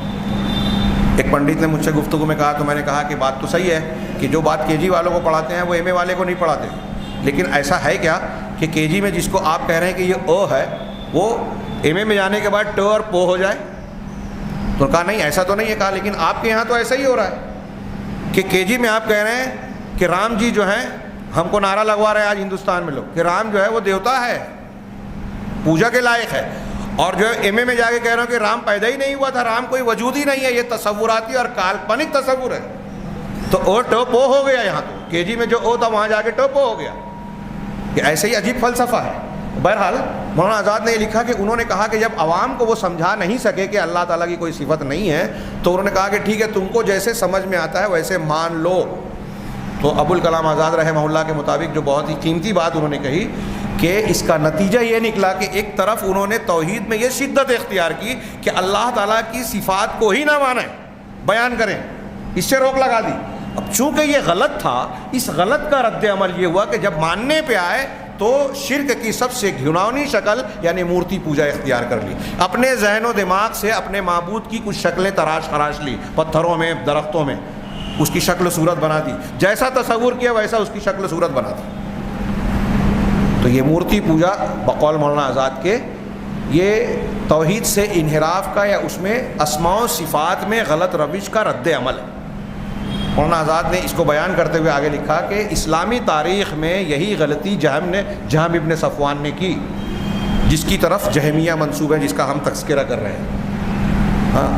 [SPEAKER 1] ایک پنڈت نے مجھ سے گفتگو میں کہا تو میں نے کہا کہ بات تو صحیح ہے کہ جو بات کے جی والوں کو پڑھاتے ہیں وہ ایم اے والے کو نہیں پڑھاتے، لیکن ایسا ہے کیا کہ کے جی میں جس کو آپ کہہ رہے ہیں کہ یہ او ہے وہ ایم اے میں جانے کے بعد ٹ اور پو ہو جائے؟ تو کہا نہیں ایسا تو نہیں ہے۔ کہا لیکن آپ کے یہاں تو ایسا ہی ہو رہا ہے کہ کے جی میں آپ کہہ رہے ہیں کہ رام جی جو ہیں، ہم کو نعرہ لگوا رہے ہیں آج ہندوستان میں لوگ کہ رام جو ہے وہ دیوتا ہے، پوجا کے لائق ہے، اور جو ایم اے میں جا کے کہہ رہے ہو کہ رام پیدا ہی نہیں ہوا تھا، رام کوئی وجود ہی نہیں ہے، یہ تصوراتی اور کالپنک تصور ہے۔ تو او ٹو پو ہو گیا، یہاں تو کے جی میں جو او تھا وہاں جا کے ٹو پو ہو گیا۔ کہ ایسے ہی عجیب فلسفہ ہے۔ بہرحال مولانا آزاد نے یہ لکھا کہ انہوں نے کہا کہ جب عوام کو وہ سمجھا نہیں سکے کہ اللہ تعالیٰ کی کوئی صفت نہیں ہے تو انہوں نے کہا کہ ٹھیک ہے تم کو جیسے سمجھ میں آتا ہے ویسے مان لو۔ تو ابوالکلام آزاد رحمہ اللہ کے مطابق جو بہت ہی قیمتی بات انہوں نے کہی کہ اس کا نتیجہ یہ نکلا کہ ایک طرف انہوں نے توحید میں یہ شدت اختیار کی کہ اللہ تعالیٰ کی صفات کو ہی نہ مانیں، بیان کریں، اس سے روک لگا دی۔ اب چونکہ یہ غلط تھا، اس غلط کا رد عمل یہ ہوا کہ جب ماننے پہ آئے تو شرک کی سب سے گھناؤنی شکل یعنی مورتی پوجا اختیار کر لی، اپنے ذہن و دماغ سے اپنے معبود کی کچھ شکلیں تراش خراش لی، پتھروں میں درختوں میں اس کی شکل صورت بنا دی، جیسا تصور کیا ویسا اس کی شکل صورت بنا دی۔ تو یہ مورتی پوجا بقول مولانا آزاد کے یہ توحید سے انحراف کا یا اس میں اسماء و صفات میں غلط روش کا رد عمل ہے۔ مولانا آزاد نے اس کو بیان کرتے ہوئے آگے لکھا کہ اسلامی تاریخ میں یہی غلطی جہم ابن صفوان نے کی، جس کی طرف جہمیہ منسوب ہے، جس کا ہم تذکرہ کر رہے ہیں۔ ہاں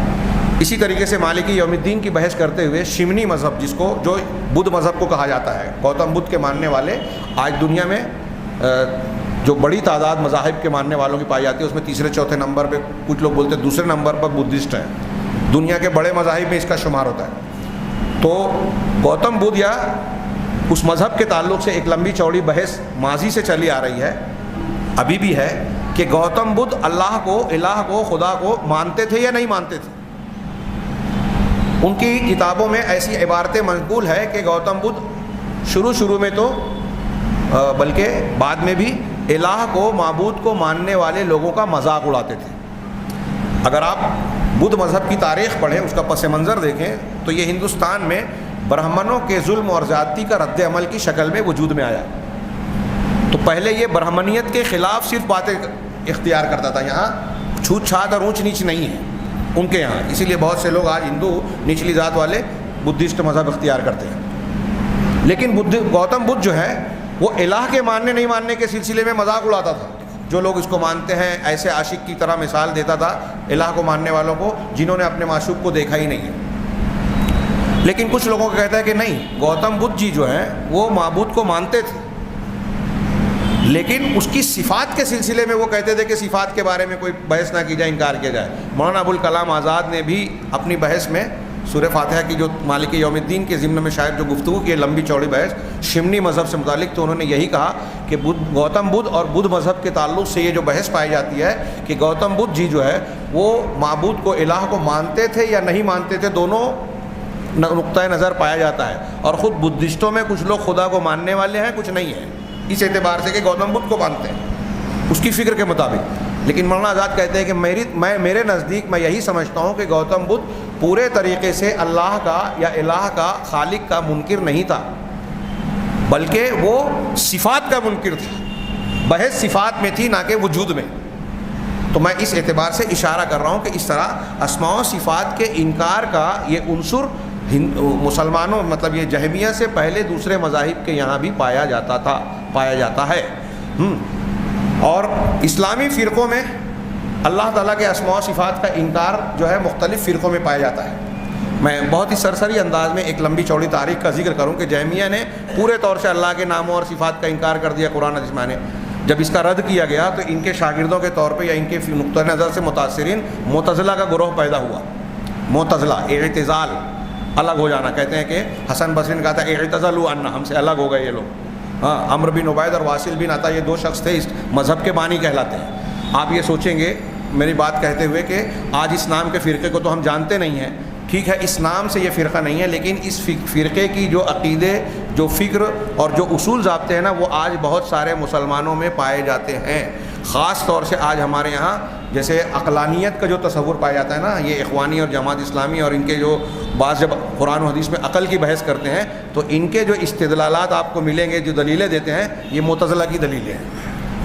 [SPEAKER 1] اسی طریقے سے مالکی یوم الدین کی بحث کرتے ہوئے شمنی مذہب، جس کو جو بدھ مذہب کو کہا جاتا ہے، گوتم بدھ کے ماننے والے آج دنیا میں جو بڑی تعداد مذاہب کے ماننے والوں کی پائی جاتی ہے، اس میں تیسرے چوتھے نمبر پہ، کچھ لوگ بولتے ہیں دوسرے نمبر پر بدھسٹ ہیں، دنیا کے بڑے مذاہب میں اس کا شمار ہوتا ہے۔ تو گوتم بدھ یا اس مذہب کے تعلق سے ایک لمبی چوڑی بحث ماضی سے چلی آ رہی ہے، ابھی بھی ہے، کہ گوتم بدھ اللہ کو، الہ کو، خدا کو مانتے تھے یا نہیں مانتے تھے۔ ان کی کتابوں میں ایسی عبارتیں منقول ہے کہ گوتم بدھ شروع میں تو بلکہ بعد میں بھی الہ کو، معبود کو ماننے والے لوگوں کا مذاق اڑاتے تھے۔ اگر آپ بدھ مذہب کی تاریخ پڑھیں، اس کا پس منظر دیکھیں تو یہ ہندوستان میں برہمنوں کے ظلم اور زیادتی کا رد عمل کی شکل میں وجود میں آیا۔ تو پہلے یہ برہمنیت کے خلاف صرف باتیں اختیار کرتا تھا، یہاں چھوت چھات اور اونچ نیچ نہیں ہے ان کے یہاں، اسی لیے بہت سے لوگ آج ہندو نچلی ذات والے بدھسٹ مذہب اختیار کرتے ہیں۔ لیکن گوتم بدھ جو ہے وہ الہ کے ماننے نہیں ماننے کے سلسلے میں مذاق اڑاتا تھا۔ جو لوگ اس کو مانتے ہیں ایسے عاشق کی طرح مثال دیتا تھا الہ کو ماننے والوں کو جنہوں نے اپنے معشوق کو دیکھا ہی نہیں ہے۔ لیکن کچھ لوگوں کو کہتا ہے کہ نہیں، گوتم بدھ جی جو ہیں وہ معبود کو مانتے تھے، لیکن اس کی صفات کے سلسلے میں وہ کہتے تھے کہ صفات کے بارے میں کوئی بحث نہ کی جائے، انکار کیا جائے۔ مولانا ابوالکلام آزاد نے بھی اپنی بحث میں سورہ فاتحہ کی جو مالک یوم الدین کے ضمن میں شاید جو گفتگو کی ہے، لمبی چوڑی بحث شمنی مذہب سے متعلق، تو انہوں نے یہی کہا کہ گوتم بدھ اور بدھ مذہب کے تعلق سے یہ جو بحث پائی جاتی ہے کہ گوتم بدھ جی جو ہے وہ معبود کو، الہ کو مانتے تھے یا نہیں مانتے تھے، دونوں نقطۂ نظر پایا جاتا ہے۔ اور خود بدھسٹوں میں کچھ لوگ خدا کو ماننے والے ہیں، کچھ نہیں ہیں، اس اعتبار سے کہ گوتم بدھ کو مانتے ہیں اس کی فکر کے مطابق۔ لیکن مولانا آزاد کہتے ہیں کہ میرے نزدیک میں یہی سمجھتا ہوں کہ گوتم بدھ پورے طریقے سے اللہ کا یا الہ کا، خالق کا منکر نہیں تھا، بلکہ وہ صفات کا منکر تھا، بحث صفات میں تھی نہ کہ وجود میں۔ تو میں اس اعتبار سے اشارہ کر رہا ہوں کہ اس طرح اسماء و صفات کے انکار کا یہ عنصر مسلمانوں، مطلب یہ جہمیہ سے پہلے دوسرے مذاہب کے یہاں بھی پایا جاتا ہے۔ اور اسلامی فرقوں میں اللہ تعالیٰ کے اسماء و صفات کا انکار جو ہے مختلف فرقوں میں پایا جاتا ہے۔ میں بہت ہی سرسری انداز میں ایک لمبی چوڑی تاریخ کا ذکر کروں کہ جہمیہ نے پورے طور سے اللہ کے ناموں اور صفات کا انکار کر دیا قرآن حدیث میں۔ جب اس کا رد کیا گیا تو ان کے شاگردوں کے طور پہ یا ان کے نقطۂ نظر سے متاثرین معتزلہ کا گروہ پیدا ہوا، معتزلہ اعتزال الگ ہو جانا، کہتے ہیں کہ حسن بصری نے کہا تھا اعتزلوا عنا، ہم سے الگ ہو گئے یہ لوگ. ہاں، عمرو بن عبید اور واصل بن عطا یہ 2 شخص تھے، اس مذہب کے بانی کہلاتے ہیں. آپ یہ سوچیں گے میری بات کہتے ہوئے کہ آج اس نام کے فرقے کو تو ہم جانتے نہیں ہیں. ٹھیک ہے، اس نام سے یہ فرقہ نہیں ہے، لیکن اس فرقے کی جو عقیدے، جو فکر اور جو اصول ضابطے ہیں نا، وہ آج بہت سارے مسلمانوں میں پائے جاتے ہیں. خاص طور سے آج ہمارے یہاں جیسے عقلانیت کا جو تصور پایا جاتا ہے نا، یہ اخوانی اور جماعت اسلامی اور ان کے جو بعض جب قرآن و حدیث میں عقل کی بحث کرتے ہیں تو ان کے جو استدلالات آپ کو ملیں گے، جو دلیلیں دیتے ہیں، یہ معتزلہ کی دلیلیں ہیں.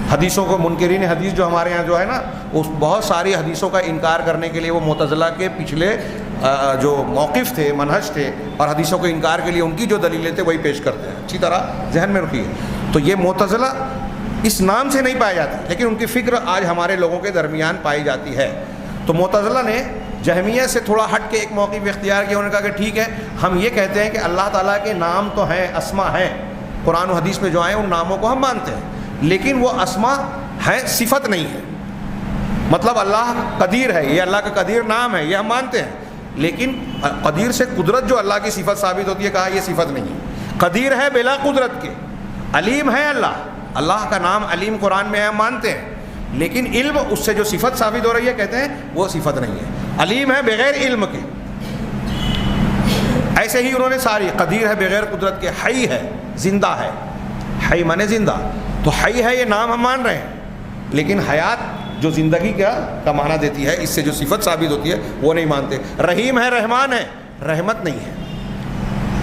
[SPEAKER 1] حدیثوں کو منکرین حدیث جو ہمارے یہاں جو ہے نا، اس بہت ساری حدیثوں کا انکار کرنے کے لیے وہ معتزلہ کے پچھلے جو موقف تھے، منہج تھے، اور حدیثوں کے انکار کے لیے ان کی جو دلیلیں تھے وہی پیش کرتے ہیں. اچھی طرح ذہن میں رکھیے. تو یہ معتزلہ اس نام سے نہیں پائی جاتی، لیکن ان کی فکر آج ہمارے لوگوں کے درمیان پائی جاتی ہے. تو معتزلہ نے جہمیہ سے تھوڑا ہٹ کے ایک موقف اختیار کیا. انہوں نے کہا کہ ٹھیک ہے، ہم یہ کہتے ہیں کہ اللہ تعالیٰ کے نام تو ہیں، اسما ہیں، قرآن و حدیث میں جو آئے ان ناموں کو ہم مانتے ہیں، لیکن وہ اسما ہے، صفت نہیں ہے. مطلب اللہ قدیر ہے، یہ اللہ کا قدیر نام ہے، یہ ہم مانتے ہیں، لیکن قدیر سے قدرت جو اللہ کی صفت ثابت ہوتی ہے، کہا یہ صفت نہیں ہے. قدیر ہے بلا قدرت کے. علیم ہے اللہ کا نام علیم قرآن میں ہے، ہم مانتے ہیں، لیکن علم اس سے جو صفت ثابت ہو رہی ہے کہتے ہیں وہ صفت نہیں ہے. علیم ہے بغیر علم کے. ایسے ہی انہوں نے ساری قدیر ہے بغیر قدرت کے، حی ہے، زندہ ہے. حی مانے زندہ، تو حی ہے یہ نام ہم مان رہے ہیں، لیکن حیات جو زندگی کا معنی دیتی ہے، اس سے جو صفت ثابت ہوتی ہے وہ نہیں مانتے. رحیم ہے، رحمان ہے، رحمت نہیں ہے.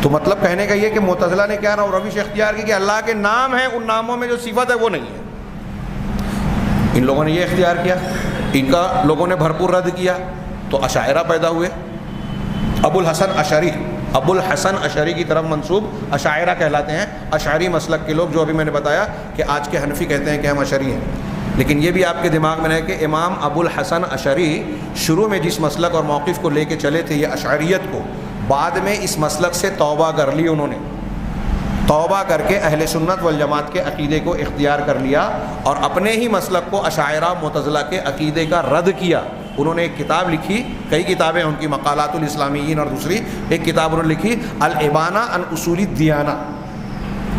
[SPEAKER 1] تو مطلب کہنے کا یہ کہ معتزلہ نے کیا روش اختیار کی کہ اللہ کے نام ہیں، ان ناموں میں جو صفت ہے وہ نہیں ہے. ان لوگوں نے یہ اختیار کیا، ان کا لوگوں نے بھرپور رد کیا، تو اشاعرہ پیدا ہوئے. ابو الحسن اشعری کی طرف منسوب اشاعرہ کہلاتے ہیں. اشعری مسلک کے لوگ، جو ابھی میں نے بتایا کہ آج کے حنفی کہتے ہیں کہ ہم اشعری ہیں، لیکن یہ بھی آپ کے دماغ میں رہے کہ امام ابو الحسن اشعری شروع میں جس مسلک اور موقف کو لے کے چلے تھے، یہ اشعریت کو، بعد میں اس مسلک سے توبہ کر لی. انہوں نے توبہ کر کے اہل سنت والجماعت کے عقیدے کو اختیار کر لیا اور اپنے ہی مسلک کو اشاعرہ معتزلہ کے عقیدے کا رد کیا. انہوں نے ایک کتاب لکھی، کئی کتابیں ان کی، مقالات الاسلامیین، اور دوسری ایک کتاب انہوں نے لکھی الابانہ عن اصول الدیانہ.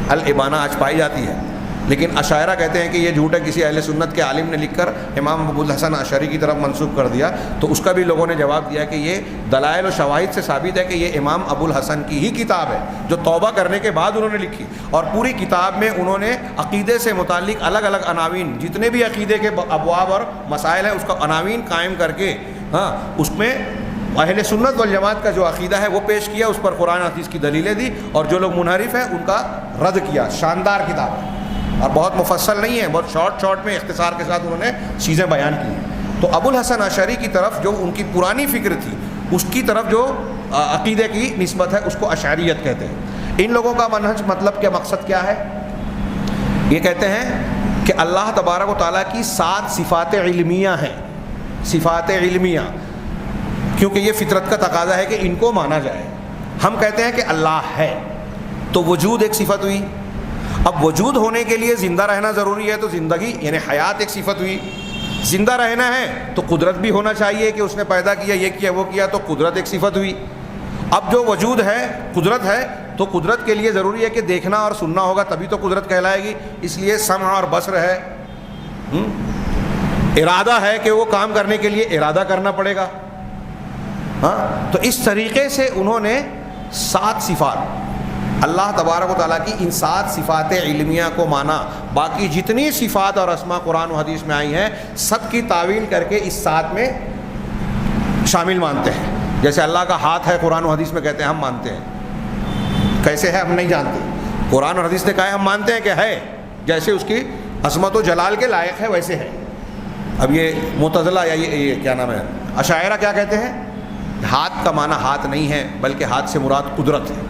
[SPEAKER 1] الابانہ آج پائی جاتی ہے، لیکن اشاعرہ کہتے ہیں کہ یہ جھوٹ ہے، کسی اہل سنت کے عالم نے لکھ کر امام ابو الحسن اشعری کی طرف منسوب کر دیا. تو اس کا بھی لوگوں نے جواب دیا کہ یہ دلائل و شواہد سے ثابت ہے کہ یہ امام ابو الحسن کی ہی کتاب ہے جو توبہ کرنے کے بعد انہوں نے لکھی. اور پوری کتاب میں انہوں نے عقیدے سے متعلق الگ الگ عناوین، جتنے بھی عقیدے کے ابواب اور مسائل ہیں، اس کا عناوین قائم کر کے اس میں اہل سنت والجماعت کا جو عقیدہ ہے وہ پیش کیا، اس پر قرآن حدیث کی دلیلیں دی، اور جو لوگ منحرف ہیں ان کا رد کیا. شاندار کتاب ہے اور بہت مفصل نہیں ہے، بہت شارٹ میں اختصار کے ساتھ انہوں نے چیزیں بیان کی ہیں. تو ابو الحسن اشعری کی طرف جو ان کی پرانی فکر تھی، اس کی طرف جو عقیدے کی نسبت ہے، اس کو اشعریت کہتے ہیں. ان لوگوں کا منہج، مطلب کیا، مقصد کیا ہے؟ یہ کہتے ہیں کہ اللہ تبارک و تعالیٰ کی 7 صفات علمیہ ہیں. صفات علمیہ، کیونکہ یہ فطرت کا تقاضا ہے کہ ان کو مانا جائے. ہم کہتے ہیں کہ اللہ ہے، تو وجود ایک صفت ہوئی. اب وجود ہونے کے لیے زندہ رہنا ضروری ہے، تو زندگی یعنی حیات ایک صفت ہوئی. زندہ رہنا ہے تو قدرت بھی ہونا چاہیے کہ اس نے پیدا کیا، یہ کیا، وہ کیا، تو قدرت ایک صفت ہوئی. اب جو وجود ہے، قدرت ہے، تو قدرت کے لیے ضروری ہے کہ دیکھنا اور سننا ہوگا، تبھی تو قدرت کہلائے گی. اس لیے سمع اور بصر ہے. ارادہ ہے کہ وہ کام کرنے کے لیے ارادہ کرنا پڑے گا. تو اس طریقے سے انہوں نے 7 صفات، اللہ تبارک و تعالیٰ کی ان 7 صفات علمیہ کو مانا. باقی جتنی صفات اور اسماء قرآن و حدیث میں آئی ہیں، سب کی تعویل کر کے اس 7 میں شامل مانتے ہیں. جیسے اللہ کا ہاتھ ہے، قرآن و حدیث میں کہتے ہیں، ہم مانتے ہیں. کیسے ہے ہم نہیں جانتے، قرآن اور حدیث نے کہا ہے، ہم مانتے ہیں کہ ہے، جیسے اس کی عظمت و جلال کے لائق ہے ویسے ہے. اب یہ معتزلہ یا یہ کیا نام ہے، اشاعرہ کیا کہتے ہیں؟ ہاتھ کا معنی ہاتھ نہیں ہے، بلکہ ہاتھ سے مراد قدرت ہے.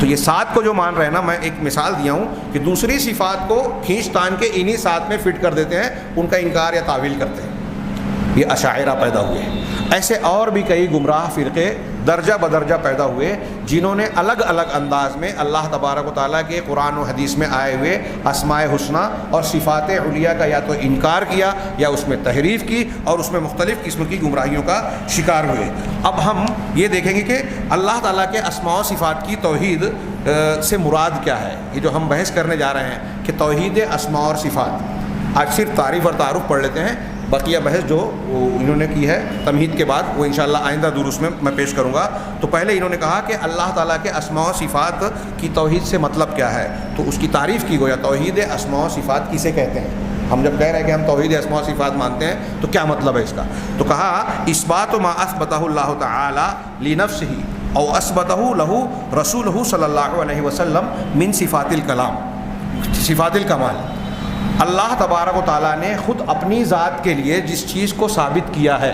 [SPEAKER 1] تو یہ 7 کو جو مان رہے ہیں نا، میں ایک مثال دیا ہوں کہ دوسری صفات کو کھینچ تان کے انہی 7 میں فٹ کر دیتے ہیں، ان کا انکار یا تعویل کرتے ہیں. یہ اشاعرہ پیدا ہوئے ہیں. ایسے اور بھی کئی گمراہ فرقے درجہ بدرجہ پیدا ہوئے جنہوں نے الگ الگ انداز میں اللہ تبارک و تعالیٰ کے قرآن و حدیث میں آئے ہوئے اسماء حسنہ اور صفات علیہ کا یا تو انکار کیا یا اس میں تحریف کی اور اس میں مختلف قسم کی گمراہیوں کا شکار ہوئے۔ اب ہم یہ دیکھیں گے کہ اللہ تعالیٰ کے اسماء و صفات کی توحید سے مراد کیا ہے۔ یہ جو ہم بحث کرنے جا رہے ہیں کہ توحید اسماء اور صفات، آج صرف تعریف اور تعارف پڑھ لیتے ہیں، بقیہ بحث جو انہوں نے کی ہے تمہید کے بعد وہ انشاءاللہ آئندہ دروس میں پیش کروں گا۔ تو پہلے انہوں نے کہا کہ اللہ تعالیٰ کے اسماء و صفات کی توحید سے مطلب کیا ہے، تو اس کی تعریف کی گویا توحید اسماء و صفات کسے کہتے ہیں۔ ہم جب کہہ رہے ہیں کہ ہم توحید اسماء و صفات مانتے ہیں تو کیا مطلب ہے اس کا، تو کہا اثبات ما اثبتہ اللہ تعالی لنفسہ او اثبتہ لہ رسولہ صلی اللہ علیہ وسلم من صفات الکلام، صفات الکمال۔ اللہ تبارک و تعالیٰ نے خود اپنی ذات کے لیے جس چیز کو ثابت کیا ہے،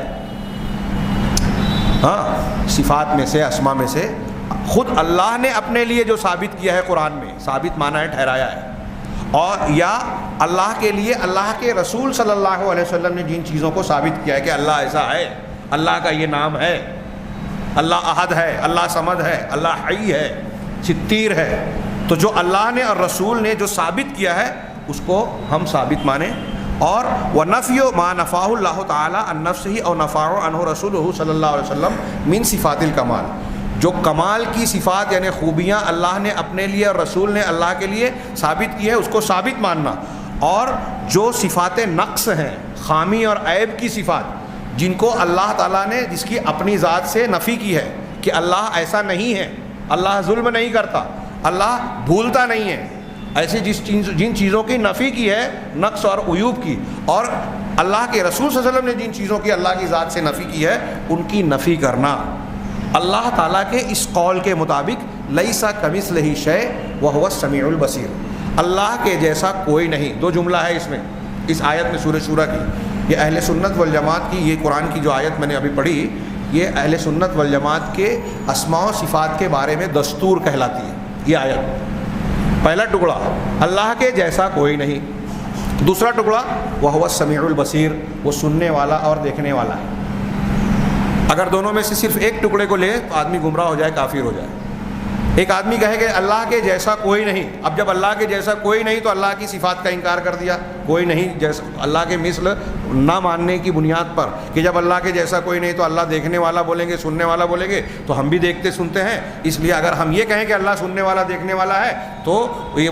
[SPEAKER 1] صفات میں سے اسماء میں سے خود اللہ نے اپنے لیے جو ثابت کیا ہے قرآن میں، ثابت مانا ہے ٹھہرایا ہے، اور یا اللہ کے لیے اللہ کے رسول صلی اللہ علیہ وسلم نے جن چیزوں کو ثابت کیا ہے کہ اللہ ایسا ہے، اللہ کا یہ نام ہے، اللہ احد ہے، اللہ صمد ہے، اللہ حی ہے، ستیر ہے، تو جو اللہ نے اور رسول نے جو ثابت کیا ہے اس کو ہم ثابت مانیں۔ اور وَنَفْيُ مَا نَفَاهُ اللَّهُ تَعَالَىٰ عَن نَفْسِهِ أَوْ نَفَاهُ عَنْهُ رَسُولُهُ صلی اللہ علیہ وسلم من صفات الکمال، جو کمال کی صفات یعنی خوبیاں اللہ نے اپنے لیے اور رسول نے اللہ کے لیے ثابت کی ہے اس کو ثابت ماننا، اور جو صفات نقص ہیں، خامی اور عیب کی صفات جن کو اللہ تعالیٰ نے جس کی اپنی ذات سے نفی کی ہے کہ اللہ ایسا نہیں ہے، اللہ ظلم نہیں کرتا، اللہ بھولتا نہیں ہے، ایسی جن چیزوں کی نفی کی ہے نقص اور عیوب کی، اور اللہ کے رسول صلی اللہ علیہ وسلم نے جن چیزوں کی اللہ کی ذات سے نفی کی ہے ان کی نفی کرنا۔ اللہ تعالیٰ کے اس قول کے مطابق لیس کمثلہ شیء وہو السمیع البصیر، اللہ کے جیسا کوئی نہیں، دو جملہ ہے اس میں، اس آیت میں سورہ شورى کی، یہ اہل سنت والجماعت کی، یہ قرآن کی جو آیت میں نے ابھی پڑھی یہ اہل سنت والجماعت کے اسماء و صفات کے بارے میں دستور کہلاتی ہے۔ یہ آیت پہلا ٹکڑا اللہ کے جیسا کوئی نہیں، دوسرا ٹکڑا وہو السمیع البصیر، وہ سننے والا اور دیکھنے والا ہے۔ اگر دونوں میں سے صرف ایک ٹکڑے کو لے تو آدمی گمراہ ہو جائے، کافر ہو جائے۔ ایک آدمی کہے کہ اللہ کے جیسا کوئی نہیں، اب جب اللہ کے جیسا کوئی نہیں تو اللہ کی صفات کا انکار کر دیا، کوئی نہیں جیسا اللہ کے مثل نہ ماننے کی بنیاد پر کہ جب اللہ کے جیسا کوئی نہیں تو اللہ دیکھنے والا بولیں گے، سننے والا بولیں گے، تو ہم بھی دیکھتے سنتے ہیں، اس لیے اگر ہم یہ کہیں کہ اللہ سننے والا دیکھنے والا ہے تو یہ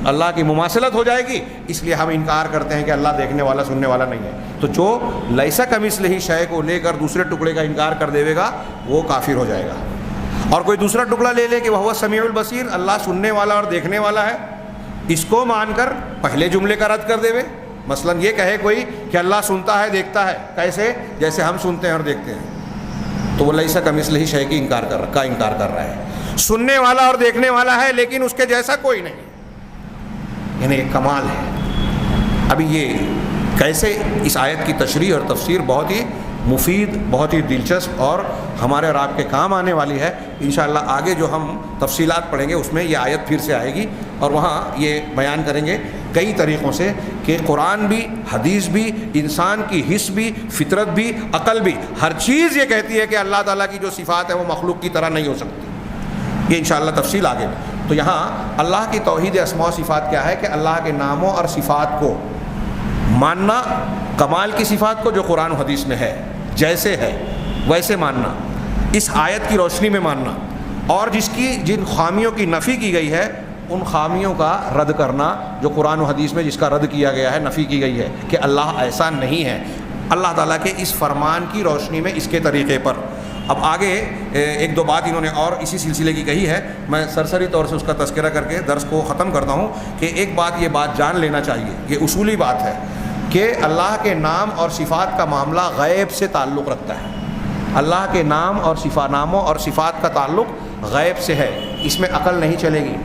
[SPEAKER 1] اللہ کی مماثلت ہو جائے گی، اس لیے ہم انکار کرتے ہیں کہ اللہ دیکھنے والا سننے والا نہیں ہے۔ تو جو لیس کمثلہ شیء کو لے کر دوسرے ٹکڑے کا انکار کر دے گا وہ کافر ہو جائے گا۔ اور کوئی دوسرا ٹکڑا لے لے کہ وہ السمیع البصیر، اللہ سننے والا اور دیکھنے والا ہے، اس کو مان کر پہلے جملے کا رد کر دے وے۔ مثلا یہ کہے کوئی کہ اللہ سنتا ہے دیکھتا ہے، کیسے؟ جیسے ہم سنتے ہیں اور دیکھتے ہیں، تو وہ لیس کمثلہ شیء کی انکار کر رہا ہے۔ سننے والا اور دیکھنے والا ہے لیکن اس کے جیسا کوئی نہیں، یعنی ایک کمال ہے۔ ابھی یہ کیسے، اس آیت کی تشریح اور تفسیر بہت ہی مفید، بہت ہی دلچسپ اور ہمارے اور آپ کے کام آنے والی ہے۔ انشاءاللہ آگے جو ہم تفصیلات پڑھیں گے اس میں یہ آیت پھر سے آئے گی، اور وہاں یہ بیان کریں گے کئی طریقوں سے کہ قرآن بھی، حدیث بھی، انسان کی حس بھی، فطرت بھی، عقل بھی، ہر چیز یہ کہتی ہے کہ اللہ تعالیٰ کی جو صفات ہیں وہ مخلوق کی طرح نہیں ہو سکتی۔ یہ انشاءاللہ تفصیل آگے۔ تو یہاں اللہ کی توحید اسماء و صفات کیا ہے کہ اللہ کے ناموں اور صفات کو ماننا، کمال کی صفات کو جو قرآن و حدیث میں ہے جیسے ہے ویسے ماننا، اس آیت کی روشنی میں ماننا، اور جن خامیوں کی نفی کی گئی ہے ان خامیوں کا رد کرنا جو قرآن و حدیث میں جس کا رد کیا گیا ہے، نفی کی گئی ہے کہ اللہ ایسا نہیں ہے، اللہ تعالیٰ کے اس فرمان کی روشنی میں اس کے طریقے پر۔ اب آگے ایک دو بات انہوں نے اور اسی سلسلے کی کہی ہے، میں سرسری طور سے اس کا تذکرہ کر کے درس کو ختم کرتا ہوں کہ ایک بات یہ بات جان لینا چاہیے، یہ اصولی بات ہے کہ اللہ کے نام اور صفات کا معاملہ غیب سے تعلق رکھتا ہے۔ اللہ کے ناموں اور صفات کا تعلق غیب سے ہے، اس میں عقل نہیں چلے گی،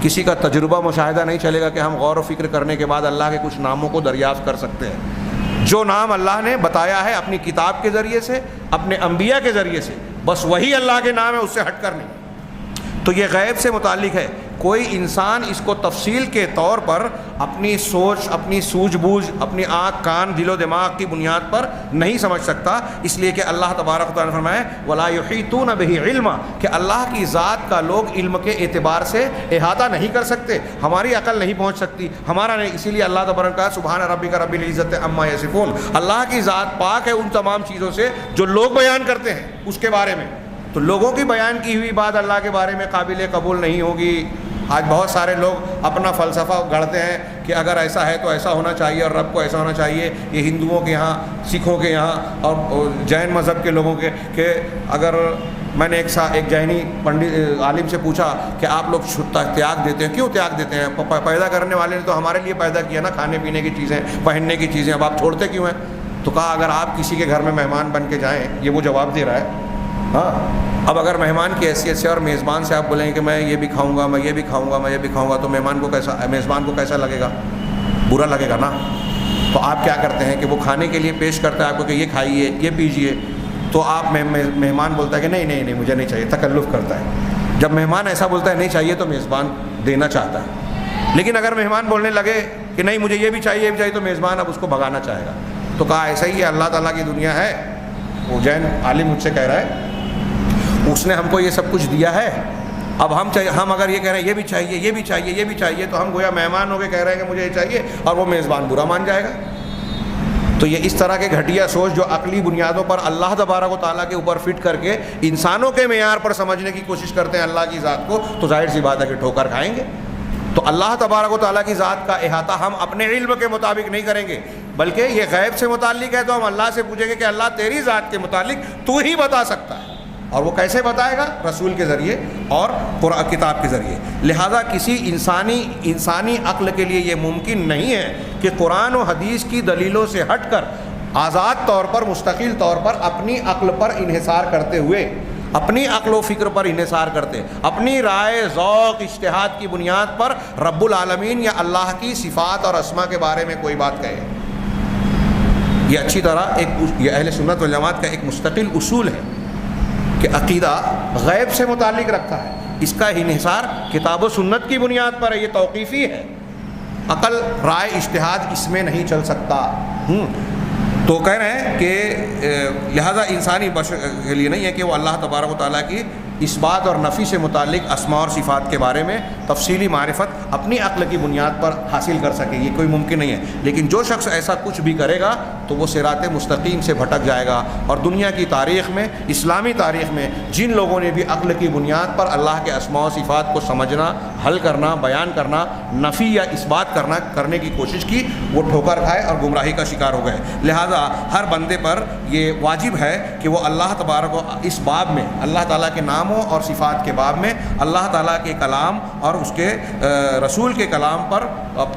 [SPEAKER 1] کسی کا تجربہ مشاہدہ نہیں چلے گا کہ ہم غور و فکر کرنے کے بعد اللہ کے کچھ ناموں کو دریافت کر سکتے ہیں۔ جو نام اللہ نے بتایا ہے اپنی کتاب کے ذریعے سے، اپنے انبیاء کے ذریعے سے، بس وہی اللہ کے نام ہے، اس سے ہٹ کر نہیں۔ تو یہ غیب سے متعلق ہے، کوئی انسان اس کو تفصیل کے طور پر اپنی سوچ، اپنی سوجھ بوجھ، اپنی آنکھ کان دل و دماغ کی بنیاد پر نہیں سمجھ سکتا، اس لیے کہ اللہ تبارک و تعالیٰ نے فرمایا وَلَا يُحِيطُونَ بِهِ عِلْمًا، کہ اللہ کی ذات کا لوگ علم کے اعتبار سے احاطہ نہیں کر سکتے، ہماری عقل نہیں پہنچ سکتی، ہمارا نہیں، اسی لیے اللہ تبارک کا سبحان ربک رب العزت عما یصفون، اللہ کی ذات پاک ہے ان تمام چیزوں سے جو لوگ بیان کرتے ہیں اس کے بارے میں۔ تو لوگوں کی بیان کی ہوئی بات اللہ کے بارے میں قابل قبول نہیں ہوگی۔ آج بہت سارے لوگ اپنا فلسفہ گڑھتے ہیں کہ اگر ایسا ہے تو ایسا ہونا چاہیے اور رب کو ایسا ہونا چاہیے، یہ ہندوؤں کے یہاں، سکھوں کے یہاں اور جین مذہب کے لوگوں کے، کہ اگر میں نے ایک جینی پنڈت عالم سے پوچھا کہ آپ لوگ تیاگ دیتے ہیں، کیوں تیاگ دیتے ہیں؟ پیدا کرنے والے نے تو ہمارے لیے پیدا کیا نا، کھانے پینے کی چیزیں، پہننے کی چیزیں، اب آپ چھوڑتے کیوں ہیں؟ تو کہا اگر آپ کسی کے گھر میں مہمان بن کے جائیں، یہ وہ جواب دے رہا ہے، ہاں، اب اگر مہمان کی حیثیت سے اور میزبان سے آپ بولیں کہ میں یہ بھی کھاؤں گا، میں یہ بھی کھاؤں گا، میں یہ بھی کھاؤں گا، تو میزبان کو کیسا لگے گا؟ برا لگے گا نا۔ تو آپ کیا کرتے ہیں کہ وہ کھانے کے لیے پیش کرتا ہے آپ کو کہ یہ کھائیے، یہ پیجیے، تو آپ مہمان بولتا ہے کہ نہیں نہیں نہیں مجھے نہیں چاہیے، تکلف کرتا ہے۔ جب مہمان ایسا بولتا ہے نہیں چاہیے تو میزبان دینا چاہتا ہے، لیکن اگر مہمان بولنے لگے کہ نہیں مجھے یہ بھی چاہیے، یہ بھی چاہیے، تو میزبان اب اس کو بھگانا چاہے گا۔ تو کہا ایسا ہی ہے اللہ تعالیٰ کی دنیا ہے۔ وہ جین عالم مجھ سے کہہ رہا ہے اس نے ہم کو یہ سب کچھ دیا ہے، اب ہم اگر یہ کہہ رہے ہیں یہ بھی چاہیے، یہ بھی چاہیے، یہ بھی چاہیے، تو ہم گویا مہمان ہو کے کہہ رہے ہیں کہ مجھے یہ چاہیے، اور وہ میزبان برا مان جائے گا۔ تو یہ اس طرح کے گھٹیا سوچ جو عقلی بنیادوں پر اللہ تبارک و تعالیٰ کے اوپر فٹ کر کے انسانوں کے معیار پر سمجھنے کی کوشش کرتے ہیں اللہ کی ذات کو، تو ظاہر سی بات ہے کہ ٹھوکر کھائیں گے۔ تو اللہ تبارک و تعالیٰ کی ذات کا احاطہ ہم اپنے علم کے مطابق نہیں کریں گے، بلکہ یہ غیب سے متعلق ہے تو ہم اللہ سے پوچھیں گے کہ اللہ تیری ذات کے متعلق تو ہی بتا سکتا ہے، اور وہ کیسے بتائے گا؟ رسول کے ذریعے اور قرآن کتاب کے ذریعے۔ لہذا کسی انسانی عقل کے لیے یہ ممکن نہیں ہے کہ قرآن و حدیث کی دلیلوں سے ہٹ کر آزاد طور پر، مستقل طور پر اپنی عقل پر انحصار کرتے ہوئے، اپنی عقل و فکر پر انحصار کرتے، اپنی رائے، ذوق، اجتہاد کی بنیاد پر رب العالمین یا اللہ کی صفات اور اسما کے بارے میں کوئی بات کہے۔ یہ اچھی طرح یہ اہل سنت والجماعت کا ایک مستقل اصول ہے کہ عقیدہ غیب سے متعلق رکھتا ہے، اس کا انحصار کتاب و سنت کی بنیاد پر ہے، یہ توقیفی ہے، عقل، رائے، اجتہاد اس میں نہیں چل سکتا۔ تو کہہ رہے ہیں کہ لہذا انسانی بشر کے لیے نہیں ہے کہ وہ اللہ تبارک و تعالیٰ کی اس بات اور نفی سے متعلق اسماء اور صفات کے بارے میں تفصیلی معرفت اپنی عقل کی بنیاد پر حاصل کر سکے، یہ کوئی ممکن نہیں ہے۔ لیکن جو شخص ایسا کچھ بھی کرے گا تو وہ صراط مستقیم سے بھٹک جائے گا، اور دنیا کی تاریخ میں، اسلامی تاریخ میں جن لوگوں نے بھی عقل کی بنیاد پر اللہ کے اسماء و صفات کو سمجھنا، حل کرنا، بیان کرنا، نفی یا اس بات کرنے کی کوشش کی، وہ ٹھوکر کھائے اور گمراہی کا شکار ہو گئے۔ لہذا ہر بندے پر یہ واجب ہے کہ وہ اللہ تبارک و اس باب میں، اللہ تعالیٰ کے ناموں اور صفات کے باب میں اللہ تعالیٰ کے کلام اور اس کے رسول کے کلام پر